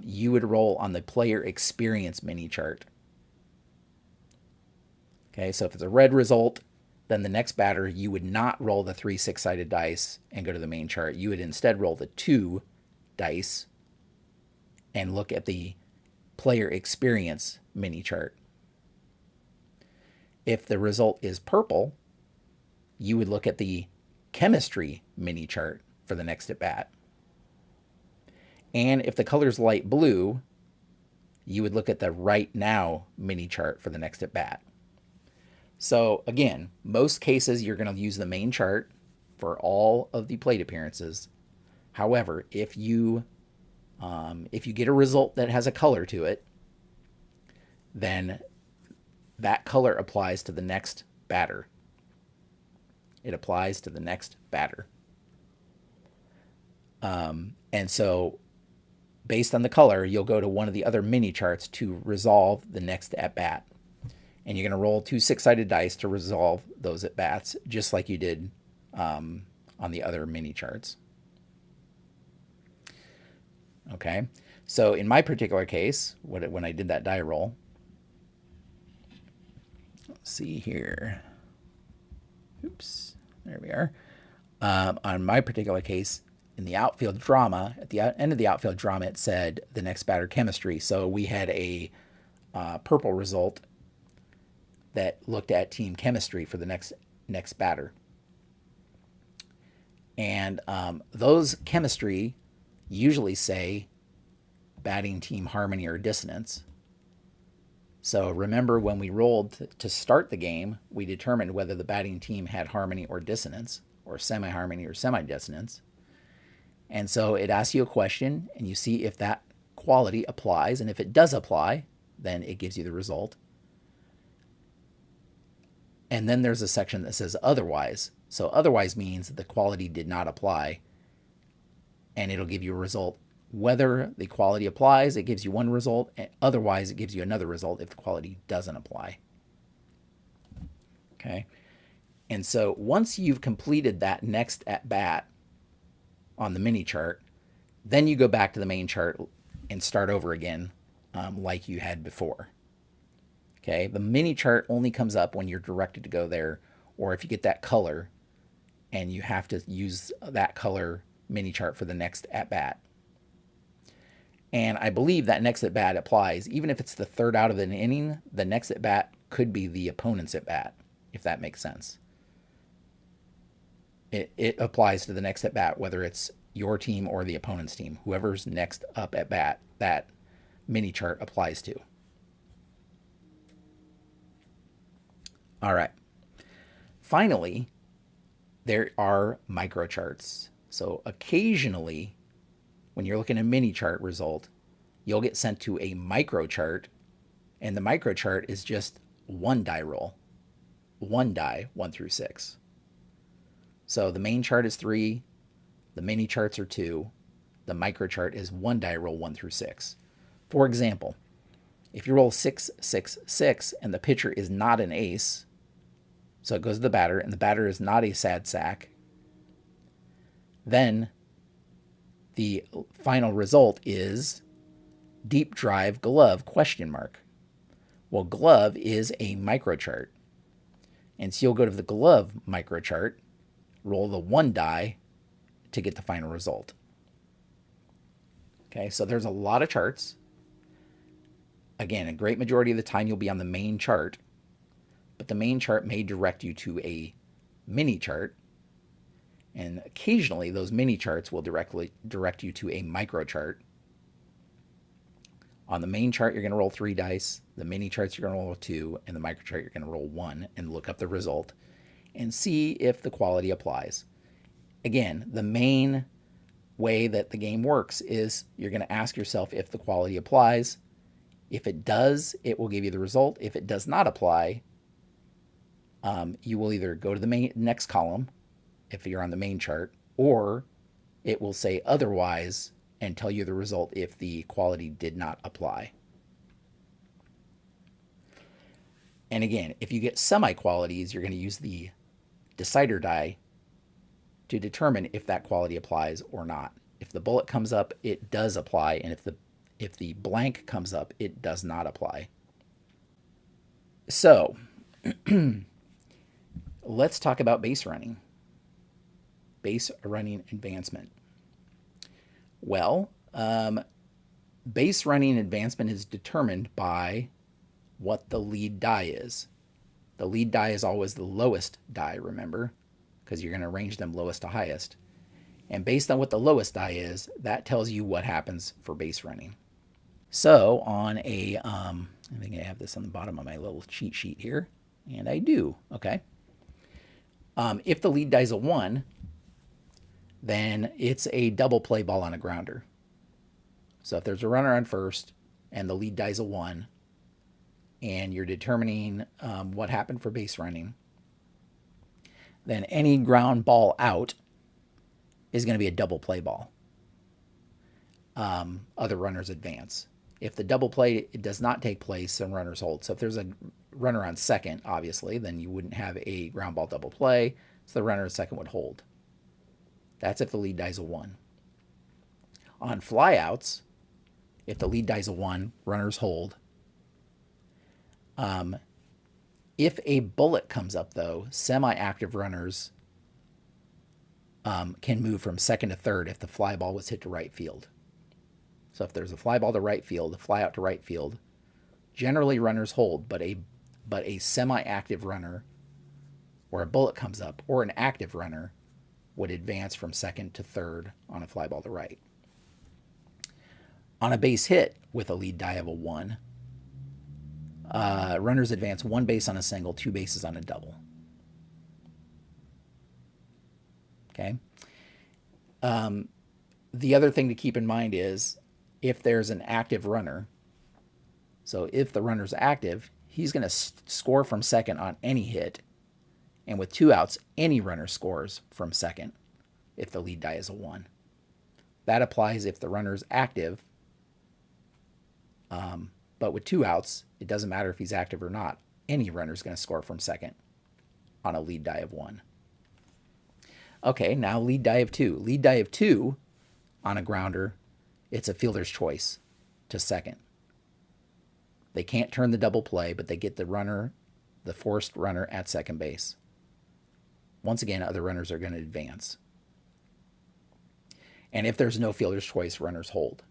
you would roll on the player experience mini chart. Okay, so if it's a red result, then the next batter, you would not roll the 3 6-sided dice and go to the main chart. You would instead roll the 2 dice and look at the player experience mini chart. If the result is purple, you would look at the chemistry mini chart for the next at bat. And if the color's light blue, you would look at the right now mini chart for the next at bat. So again, most cases you're going to use the main chart for all of the plate appearances. However, if you get a result that has a color to it, then that color applies to the next batter. It applies to the next batter. And so based on the color, you'll go to one of the other mini charts to resolve the next at bat. And you're going to roll 2 6-sided dice to resolve those at bats, just like you did on the other mini charts. Okay, so in my particular case, when I did that die roll, let's see here. Oops, there we are. On my particular case, in the outfield drama, at the end of the outfield drama, it said the next batter chemistry. So we had a purple result that looked at team chemistry for the next batter. And those chemistry usually say batting team harmony or dissonance. So remember when we rolled to start the game, we determined whether the batting team had harmony or dissonance, or semi-harmony or semi-dissonance. And so it asks you a question, and you see if that quality applies. And if it does apply, then it gives you the result. And then there's a section that says otherwise. So otherwise means the quality did not apply, and it'll give you a result. Whether the quality applies, it gives you one result. And otherwise, it gives you another result if the quality doesn't apply. Okay. And so once you've completed that next at bat on the mini chart, then you go back to the main chart and start over again like you had before. Okay. The mini chart only comes up when you're directed to go there, or if you get that color and you have to use that color mini chart for the next at bat. And I believe that next at bat applies, even if it's the third out of an inning, the next at bat could be the opponent's at bat, if that makes sense. It applies to the next at bat, whether it's your team or the opponent's team. Whoever's next up at bat, that mini chart applies to. All right. Finally, there are micro charts. So occasionally, when you're looking at a mini chart result, you'll get sent to a micro chart, and the micro chart is just one die roll. One die, 1 through 6. So the main chart is 3, the mini charts are 2, the micro chart is 1 die roll 1 through 6. For example, if you roll 6, 6, 6, and the pitcher is not an ace, so it goes to the batter, and the batter is not a sad sack, then the final result is deep drive glove ? Well, glove is a microchart. And so you'll go to the glove microchart, roll the 1 die to get the final result. Okay, so there's a lot of charts. Again, a great majority of the time you'll be on the main chart, but the main chart may direct you to a mini chart, and occasionally those mini charts will direct you to a micro chart. On the main chart, you're going to roll 3 dice. The mini charts, you're going to roll 2, and the micro chart, you're going to roll 1 and look up the result and see if the quality applies. Again, the main way that the game works is you're going to ask yourself if the quality applies. If it does, it will give you the result. If it does not apply, you will either go to the next column if you're on the main chart, or it will say otherwise and tell you the result if the quality did not apply. And again, if you get semi-qualities, you're going to use the decider die to determine if that quality applies or not. If the bullet comes up, it does apply, and if the blank comes up, it does not apply. So, let's talk about base running. Base running advancement. Well, base running advancement is determined by what the lead die is. The lead die is always the lowest die, remember, because you're going to arrange them lowest to highest. And based on what the lowest die is, that tells you what happens for base running. So on a, I think I have this on the bottom of my little cheat sheet here, and I do, okay. If the lead die is a 1, then it's a double play ball on a grounder. So if there's a runner on first and the lead die is a 1, and you're determining what happened for base running, then any ground ball out is going to be a double play ball. Other runners advance. If the double play it does not take place, then runners hold. So if there's a runner on second, obviously, then you wouldn't have a ground ball double play, so the runner on second would hold. That's if the lead die is a 1. On flyouts, if the lead die is a 1, runners hold. If a bullet comes up, though, semi-active runners can move from second to third if the fly ball was hit to right field. So if there's a fly ball to right field, a fly out to right field, generally runners hold, but a semi-active runner or a bullet comes up or an active runner would advance from second to third on a fly ball to right. On a base hit with a lead die of a 1, runners advance 1 base on a single, 2 bases on a double. Okay. The other thing to keep in mind is if there's an active runner, so if the runner's active, he's going to score from second on any hit. And with 2 outs, any runner scores from second if the lead die is a 1. That applies if the runner's active, but with 2 outs, it doesn't matter if he's active or not. Any runner's going to score from second on a lead die of 1. Okay, now lead die of 2. Lead die of 2 on a grounder, it's a fielder's choice to second. They can't turn the double play, but they get the runner, the forced runner at second base. Once again, other runners are going to advance. And if there's no fielder's choice, runners hold.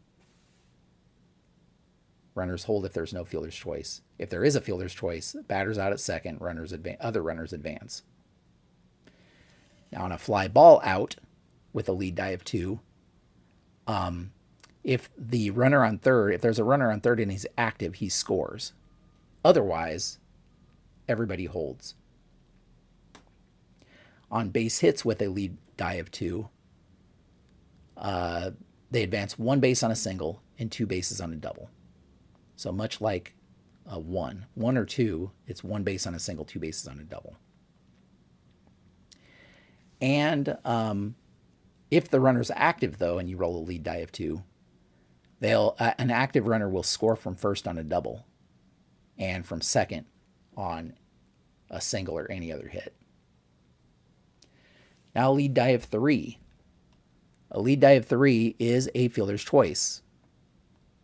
Runners hold if there's no fielder's choice. If there is a fielder's choice, batter's out at second, other runners advance. Now on a fly ball out with a lead die of 2, if the runner on third, if there's a runner on third and he's active, he scores. Otherwise, everybody holds. On base hits with a lead die of 2, they advance 1 base on a single and 2 bases on a double. So much like a 1 or 2, it's 1 base on a single, 2 bases on a double. And if the runner's active, though, and you roll a lead die of 2, an active runner will score from first on a double and from second on a single or any other hit. Now lead die of 3. A lead die of 3 is a fielder's choice,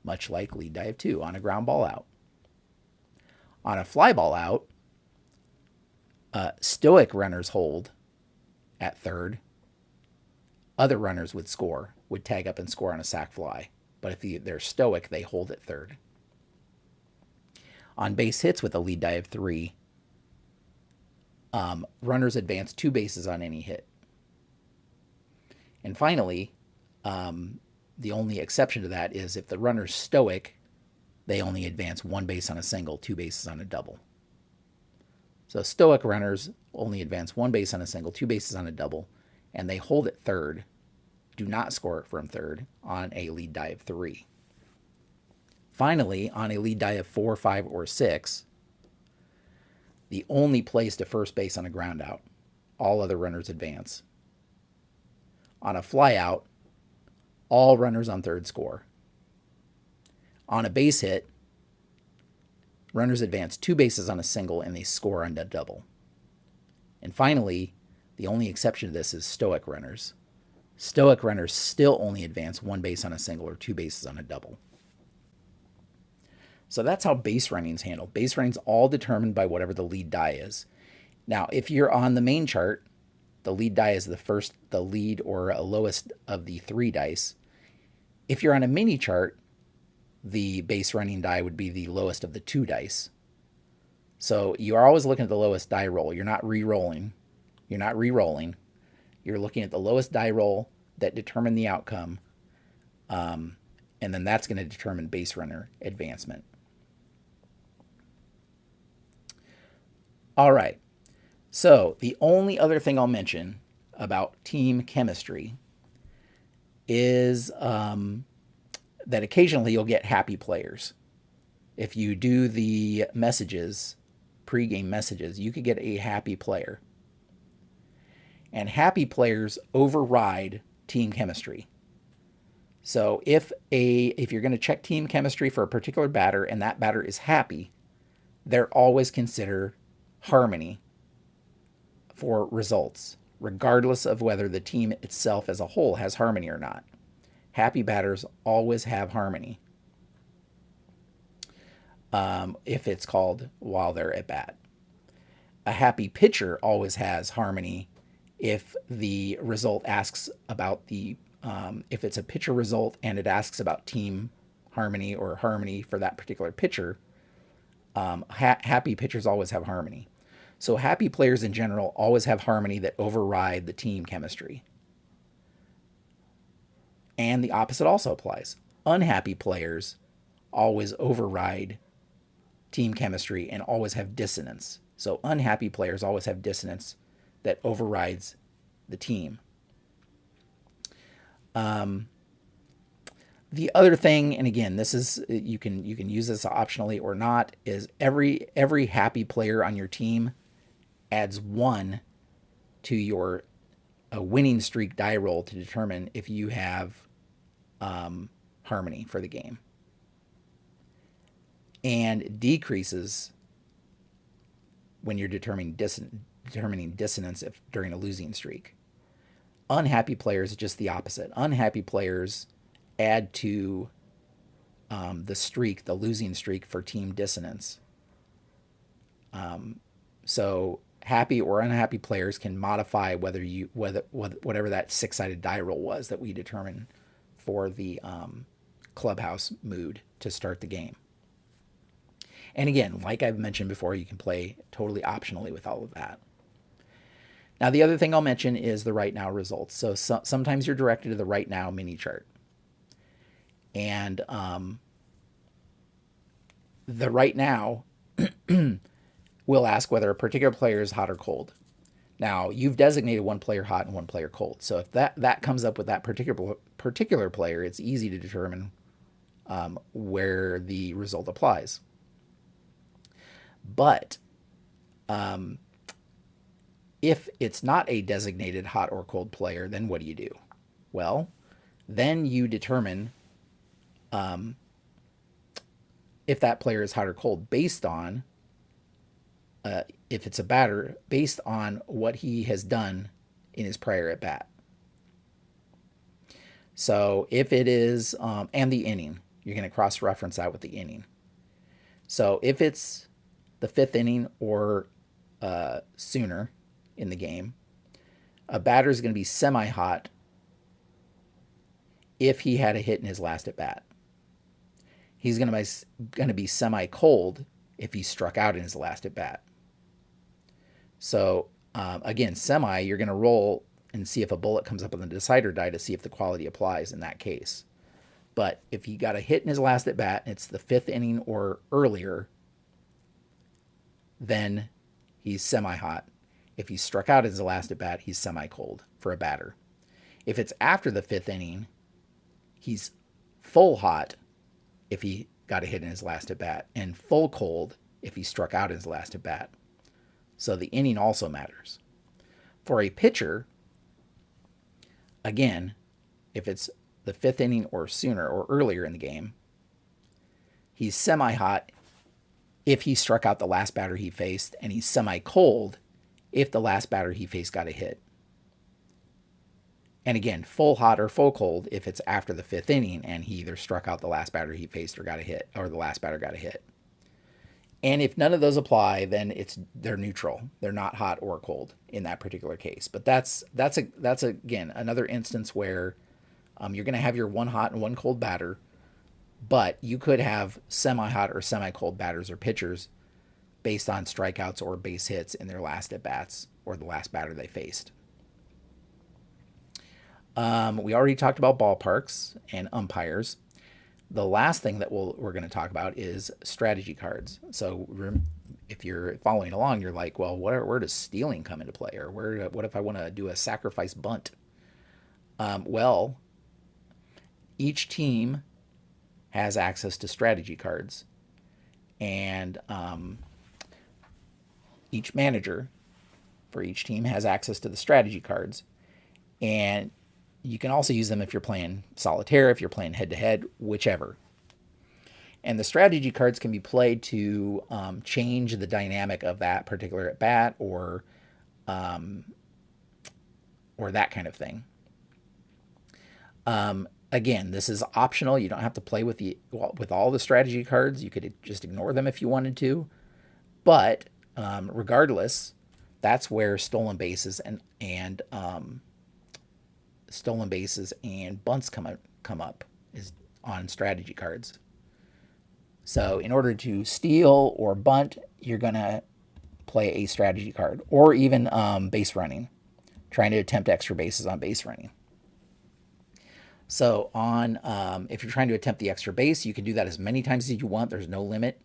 much like lead die of 2 on a ground ball out. On a fly ball out, stoic runners hold at third. Other runners would tag up and score on a sac fly. But if they're stoic, they hold at third. On base hits with a lead die of 3, runners advance 2 bases on any hit. And finally, the only exception to that is if the runner's stoic, they only advance 1 base on a single, 2 bases on a double. So stoic runners only advance 1 base on a single, 2 bases on a double, and they hold at third, do not score from third on a lead die of 3. Finally, on a lead die of 4, 5, or 6, the only place to first base on a ground out. All other runners advance. On a fly out, all runners on third score. On a base hit, runners advance 2 bases on a single and they score on a double. And finally, the only exception to this is stoic runners. Stoic runners still only advance 1 base on a single or 2 bases on a double. So that's how base running is handled. Base running is all determined by whatever the lead die is. Now, if you're on the main chart, the lead die is the lead or a lowest of the 3 dice. If you're on a mini chart, the base running die would be the lowest of the 2 dice. So you are always looking at the lowest die roll. You're not re-rolling. You're looking at the lowest die roll that determine the outcome, and then that's going to determine base runner advancement. All right. So the only other thing I'll mention about team chemistry is that occasionally you'll get happy players. If you do the messages, pregame messages, you could get a happy player. And happy players override team chemistry. So if you're going to check team chemistry for a particular batter and that batter is happy, they're always consider harmony for results, regardless of whether the team itself as a whole has harmony or not. Happy batters always have harmony if it's called while they're at bat. A happy pitcher always has harmony if the result asks about if it's a pitcher result and it asks about team harmony or harmony for that particular pitcher, happy pitchers always have harmony. So happy players in general always have harmony that override the team chemistry. And the opposite also applies. Unhappy players always override team chemistry and always have dissonance. So unhappy players always have dissonance that overrides the team. The other thing, and again, this is you can use this optionally or not, is every happy player on your team adds 1 to a winning streak die roll to determine if you have harmony for the game, and decreases when you're determining dissonance during a losing streak. Unhappy players, just the opposite. Unhappy players add to the losing streak for team dissonance. So happy or unhappy players can modify whatever that 6-sided die roll was that we determined for the clubhouse mood to start the game. And again, like I've mentioned before, you can play totally optionally with all of that. Now, the other thing I'll mention is the right now results. So sometimes you're directed to the right now mini chart. And the right now will ask whether a particular player is hot or cold. Now, you've designated one player hot and one player cold. So if that comes up with that particular player, it's easy to determine where the result applies. But if it's not a designated hot or cold player, then what do you do? Well, then you determine if that player is hot or cold based on, if it's a batter, based on what he has done in his prior at bat. So if it is, and the inning, you're going to cross-reference that with the inning. So if it's the fifth inning or sooner in the game, a batter is going to be semi-hot if he had a hit in his last at bat. He's going to be semi-cold if he struck out in his last at bat. So again, semi, you're going to roll and see if a bullet comes up on the decider die to see if the quality applies in that case. But if he got a hit in his last at bat and it's the fifth inning or earlier, then he's semi-hot. If he struck out in his last at bat, he's semi-cold for a batter. If it's after the fifth inning, he's full hot if he got a hit in his last at bat, and full cold if he struck out in his last at bat. So the inning also matters. For a pitcher, again, if it's the fifth inning or sooner or earlier in the game, he's semi-hot if he struck out the last batter he faced, and he's semi-cold if the last batter he faced got a hit. And again, full hot or full cold if it's after the fifth inning and he either struck out the last batter he faced or got a hit, or the last batter got a hit. And if none of those apply, then they're neutral. They're not hot or cold in that particular case. But that's again another instance where you're going to have your one hot and one cold batter, but you could have semi-hot or semi-cold batters or pitchers based on strikeouts or base hits in their last at-bats or the last batter they faced. We already talked about ballparks and umpires. The last thing that we're going to talk about is strategy cards. So if you're following along, you're like, well, where does stealing come into play? Or what if I want to do a sacrifice bunt? Well, each team has access to strategy cards. And each manager for each team has access to the strategy cards. And you can also use them if you're playing solitaire, if you're playing head-to-head, whichever. And the strategy cards can be played to change the dynamic of that particular at-bat or that kind of thing. Again, this is optional. You don't have to play with all the strategy cards. You could just ignore them if you wanted to. But regardless, that's where stolen bases and bunts come up is on strategy cards. So in order to steal or bunt, you're going to play a strategy card, or even base running, trying to attempt extra bases on base running. So if you're trying to attempt the extra base, you can do that as many times as you want. There's no limit.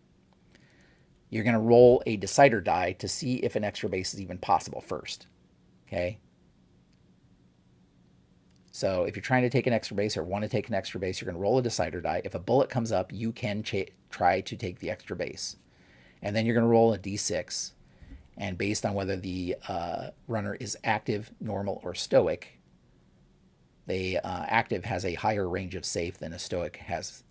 You're going to roll a decider die to see if an extra base is even possible first. Okay? So if you're trying to take an extra base or want to take an extra base, you're going to roll a decider die. If a bullet comes up, you can try to take the extra base. And then you're going to roll a d6. And based on whether the runner is active, normal, or stoic, the active has a higher range of safe than a stoic has.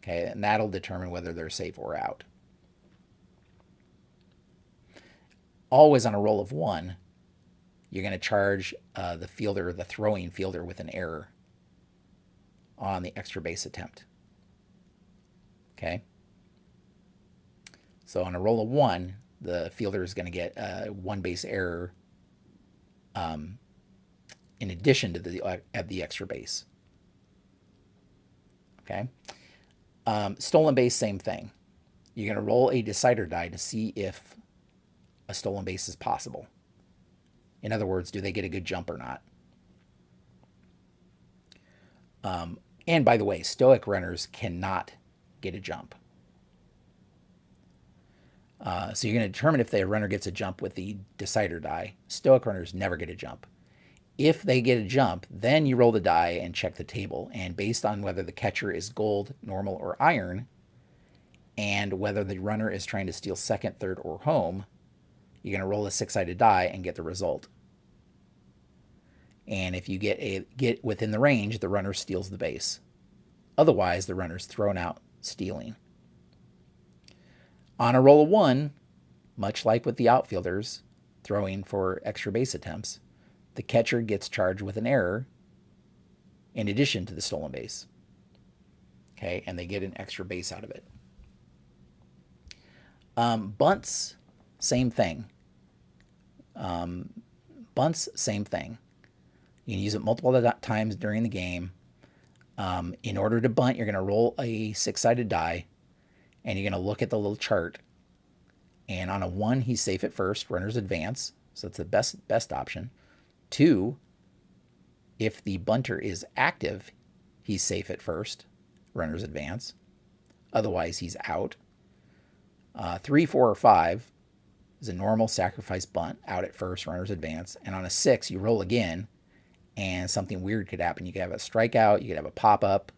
Okay, and that'll determine whether they're safe or out. Always on a roll of 1, you're going to charge the throwing fielder with an error on the extra base attempt. Okay? So on a roll of 1, the fielder is going to get a 1 base error in addition to the extra base. Okay? Stolen base, same thing. You're going to roll a decider die to see if a stolen base is possible. In other words, do they get a good jump or not? And by the way, stoic runners cannot get a jump. So you're going to determine if the runner gets a jump with the decider die. Stoic runners never get a jump. If they get a jump, then you roll the die and check the table. And based on whether the catcher is gold, normal, or iron, and whether the runner is trying to steal second, third, or home, you're going to roll a 6-sided die and get the result. And if you get within the range, the runner steals the base. Otherwise, the runner's thrown out stealing. On a roll of 1, much like with the outfielders throwing for extra base attempts, the catcher gets charged with an error in addition to the stolen base. Okay, and they get an extra base out of it. Bunts, same thing. Bunts, same thing. You can use it multiple times during the game. In order to bunt, you're going to roll a 6-sided die, and you're going to look at the little chart. And on a 1, he's safe at first, runners advance. So that's the best option. 2, if the bunter is active, he's safe at first, runners advance. Otherwise, he's out. 3, 4, or 5 is a normal sacrifice bunt, out at first, runners advance. And on a 6, you roll again, and something weird could happen. You could have a strikeout, you could have a pop-up.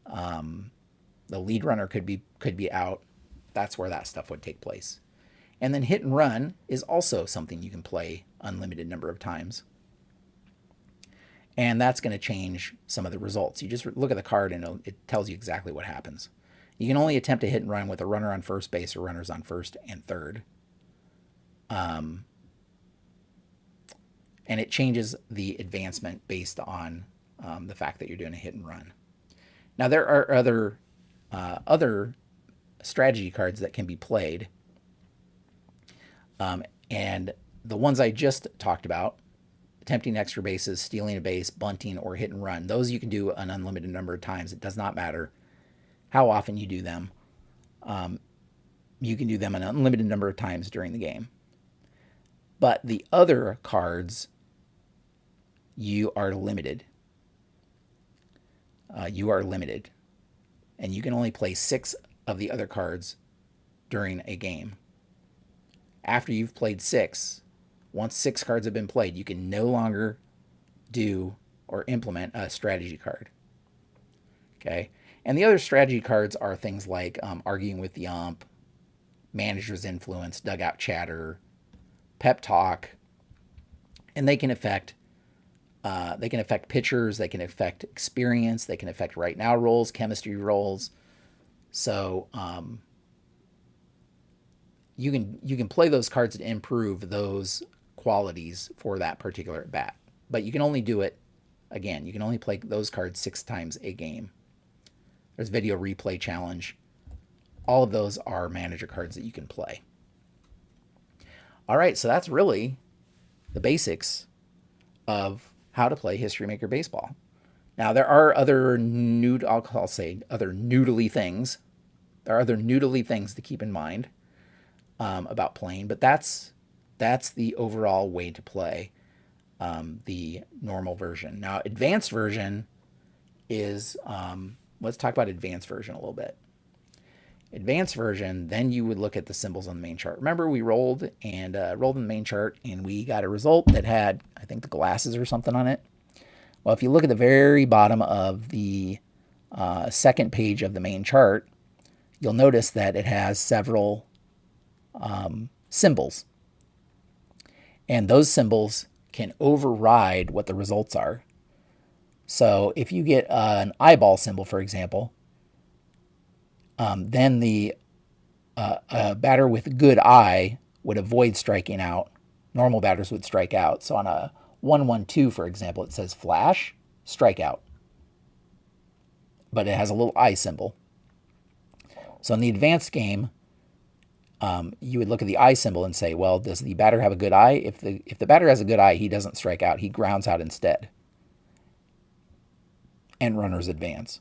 The lead runner could be out. That's where that stuff would take place. And then hit and run is also something you can play unlimited number of times. And that's going to change some of the results. You just look at the card and it tells you exactly what happens. You can only attempt a hit and run with a runner on first base or runners on first and third. And it changes the advancement based on the fact that you're doing a hit and run. Now, there are other strategy cards that can be played. And the ones I just talked about, attempting extra bases, stealing a base, bunting, or hit and run, those you can do an unlimited number of times. It does not matter how often you do them. You can do them an unlimited number of times during the game. But the other cards, you are limited. You are limited. And you can only play 6 of the other cards during a game. After you've played 6, once 6 cards have been played, you can no longer do or implement a strategy card. Okay? And the other strategy cards are things like arguing with the ump, manager's influence, dugout chatter, pep talk, and they can affect pitchers, they can affect experience, they can affect right now rolls, chemistry rolls. So you can play those cards to improve those qualities for that particular at bat. But you can only do it, again, you can only play those cards 6 times a game. There's video replay challenge. All of those are manager cards that you can play. All right, so that's really the basics of how to play History Maker Baseball. Now, there are other other noodly things. There are other noodly things to keep in mind about playing, but that's the overall way to play the normal version. Now, advanced version is, let's talk about advanced version a little bit. Advanced version, then you would look at the symbols on the main chart. Remember, we rolled in the main chart, and we got a result that had, I think, the glasses or something on it. Well, if you look at the very bottom of the second page of the main chart, you'll notice that it has several symbols. And those symbols can override what the results are. So if you get an eyeball symbol, for example, then the batter with good eye would avoid striking out. Normal batters would strike out. So on a 1-1-2, for example, it says flash, strikeout. But it has a little eye symbol. So in the advanced game, you would look at the eye symbol and say, well, does the batter have a good eye? If the batter has a good eye, he doesn't strike out. He grounds out instead. And runners advance.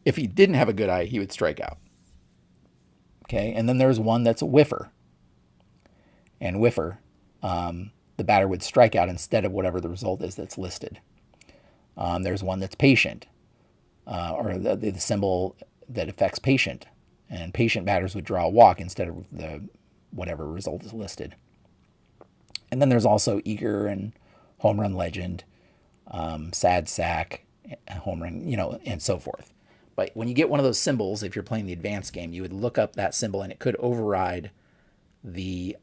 If he didn't have a good eye, he would strike out. Okay, and then there's one that's a whiffer. And whiffer, the batter would strike out instead of whatever the result is that's listed. There's one that's patient, or the symbol that affects patient. And patient batters would draw a walk instead of the whatever result is listed. And then there's also eager and home run legend, sad sack, home run, and so forth. But when you get one of those symbols, if you're playing the advanced game, you would look up that symbol and it could override the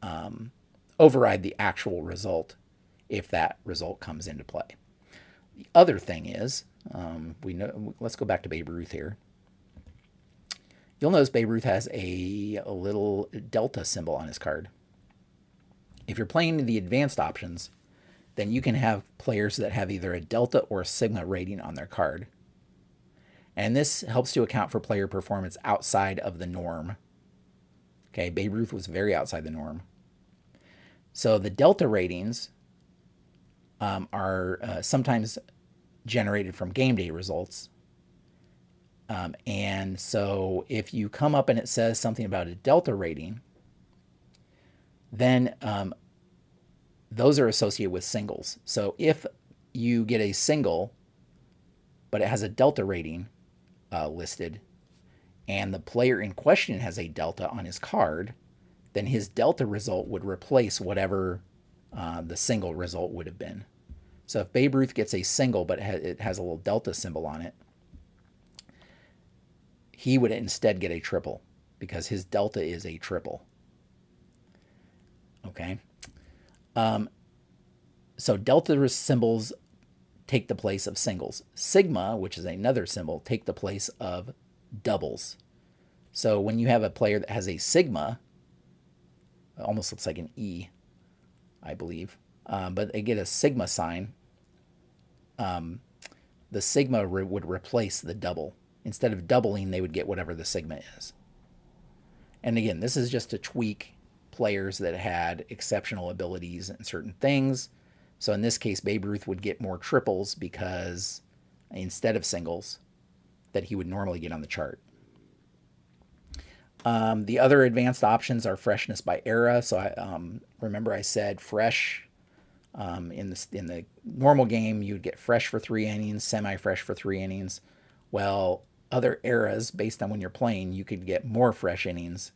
actual result if that result comes into play. The other thing is, let's go back to Babe Ruth here. You'll notice Babe Ruth has a little delta symbol on his card. If you're playing the advanced options, then you can have players that have either a delta or a sigma rating on their card. And this helps to account for player performance outside of the norm. Okay, Babe Ruth was very outside the norm. So the delta ratings are sometimes generated from game day results. And so if you come up and it says something about a delta rating, then those are associated with singles. So if you get a single, but it has a delta rating listed, and the player in question has a delta on his card, then his delta result would replace whatever the single result would have been. So if Babe Ruth gets a single, but it has a little delta symbol on it, he would instead get a triple because his delta is a triple. Okay. So delta symbols take the place of singles. Sigma, which is another symbol, take the place of doubles. So when you have a player that has a sigma, it almost looks like an E, I believe, but they get a sigma sign, the sigma would replace the double. Instead of doubling, they would get whatever the sigma is. And again, this is just to tweak players that had exceptional abilities in certain things. So in this case, Babe Ruth would get more triples because instead of singles that he would normally get on the chart. The other advanced options are freshness by era. So remember I said fresh. In the normal game, you'd get fresh for 3 innings, semi-fresh for 3 innings. Well, other eras, based on when you're playing, you could get more fresh innings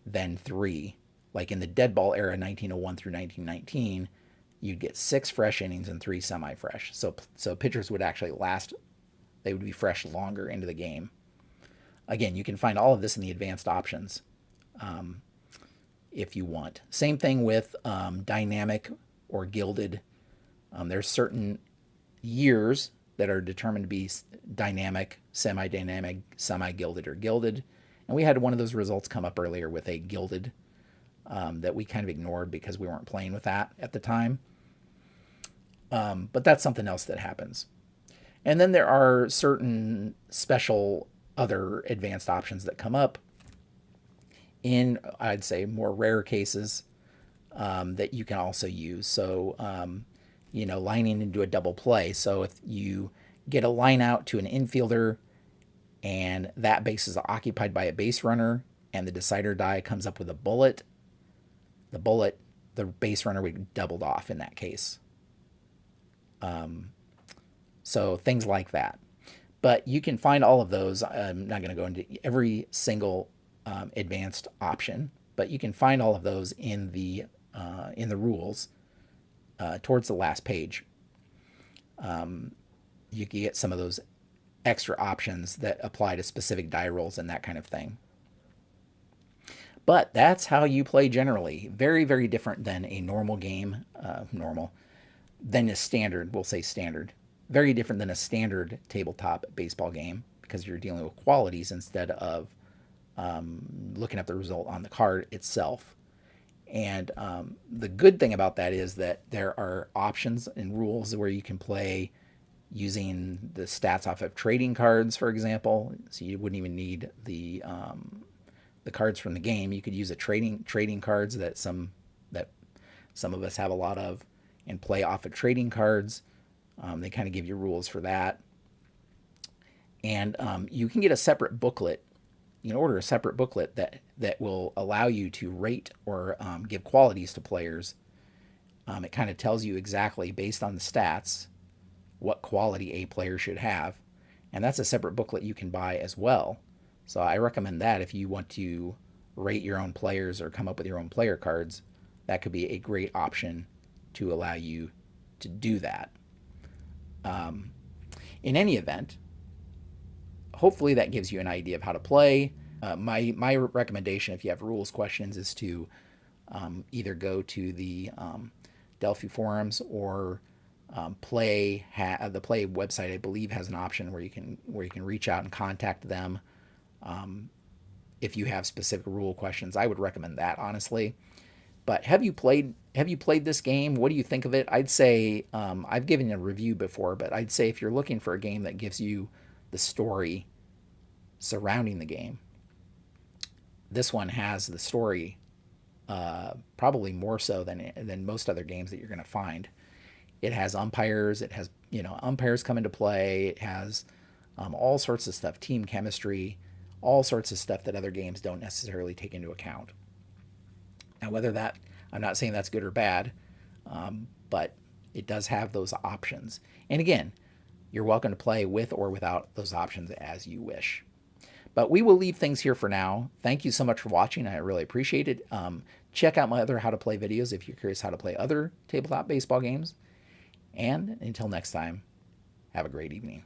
than 3. Like in the dead ball era, 1901 through 1919, you'd get 6 fresh innings and 3 semi-fresh. So pitchers would actually last, they would be fresh longer into the game. Again, you can find all of this in the advanced options if you want. Same thing with dynamic or gilded. There's certain years that are determined to be dynamic, semi-dynamic, semi-gilded, or gilded. And we had one of those results come up earlier with a gilded that we kind of ignored because we weren't playing with that at the time. But that's something else that happens. And then there are certain special other advanced options that come up in, I'd say, more rare cases that you can also use. So, lining into a double play. So if you get a line out to an infielder and that base is occupied by a base runner and the decider die comes up with a bullet, the base runner would be doubled off in that case. So things like that. But you can find all of those. I'm not going to go into every single advanced option, but you can find all of those in the rules towards the last page. You can get some of those extra options that apply to specific die rolls and that kind of thing. But that's how you play generally. Very, very different than a normal game. Than a standard, we'll say standard. Very different than a standard tabletop baseball game because you're dealing with qualities instead of looking at the result on the card itself. And the good thing about that is that there are options and rules where you can play using the stats off of trading cards, for example. So you wouldn't even need the cards from the game. You could use a trading cards that some of us have a lot of, and play off of trading cards. They kind of give you rules for that. And you can get a separate booklet. You can order a separate booklet that will allow you to rate or give qualities to players. It kind of tells you exactly, based on the stats, what quality a player should have. And that's a separate booklet you can buy as well. So I recommend that if you want to rate your own players or come up with your own player cards. That could be a great option to allow you to do that. In any event, hopefully that gives you an idea of how to play. My recommendation, if you have rules questions, is to either go to the Delphi forums or the Play website. I believe has an option where you can reach out and contact them if you have specific rule questions. I would recommend that, honestly. But have you played have you played this game? What do you think of it? I'd say I've given a review before, but I'd say if you're looking for a game that gives you the story surrounding the game, this one has the story probably more so than most other games that you're going to find. It has umpires. It has umpires come into play. It has all sorts of stuff, team chemistry, all sorts of stuff that other games don't necessarily take into account. Now, I'm not saying that's good or bad, but it does have those options. And again, you're welcome to play with or without those options as you wish. But we will leave things here for now. Thank you so much for watching. I really appreciate it. Check out my other how to play videos if you're curious how to play other tabletop baseball games. And until next time, have a great evening.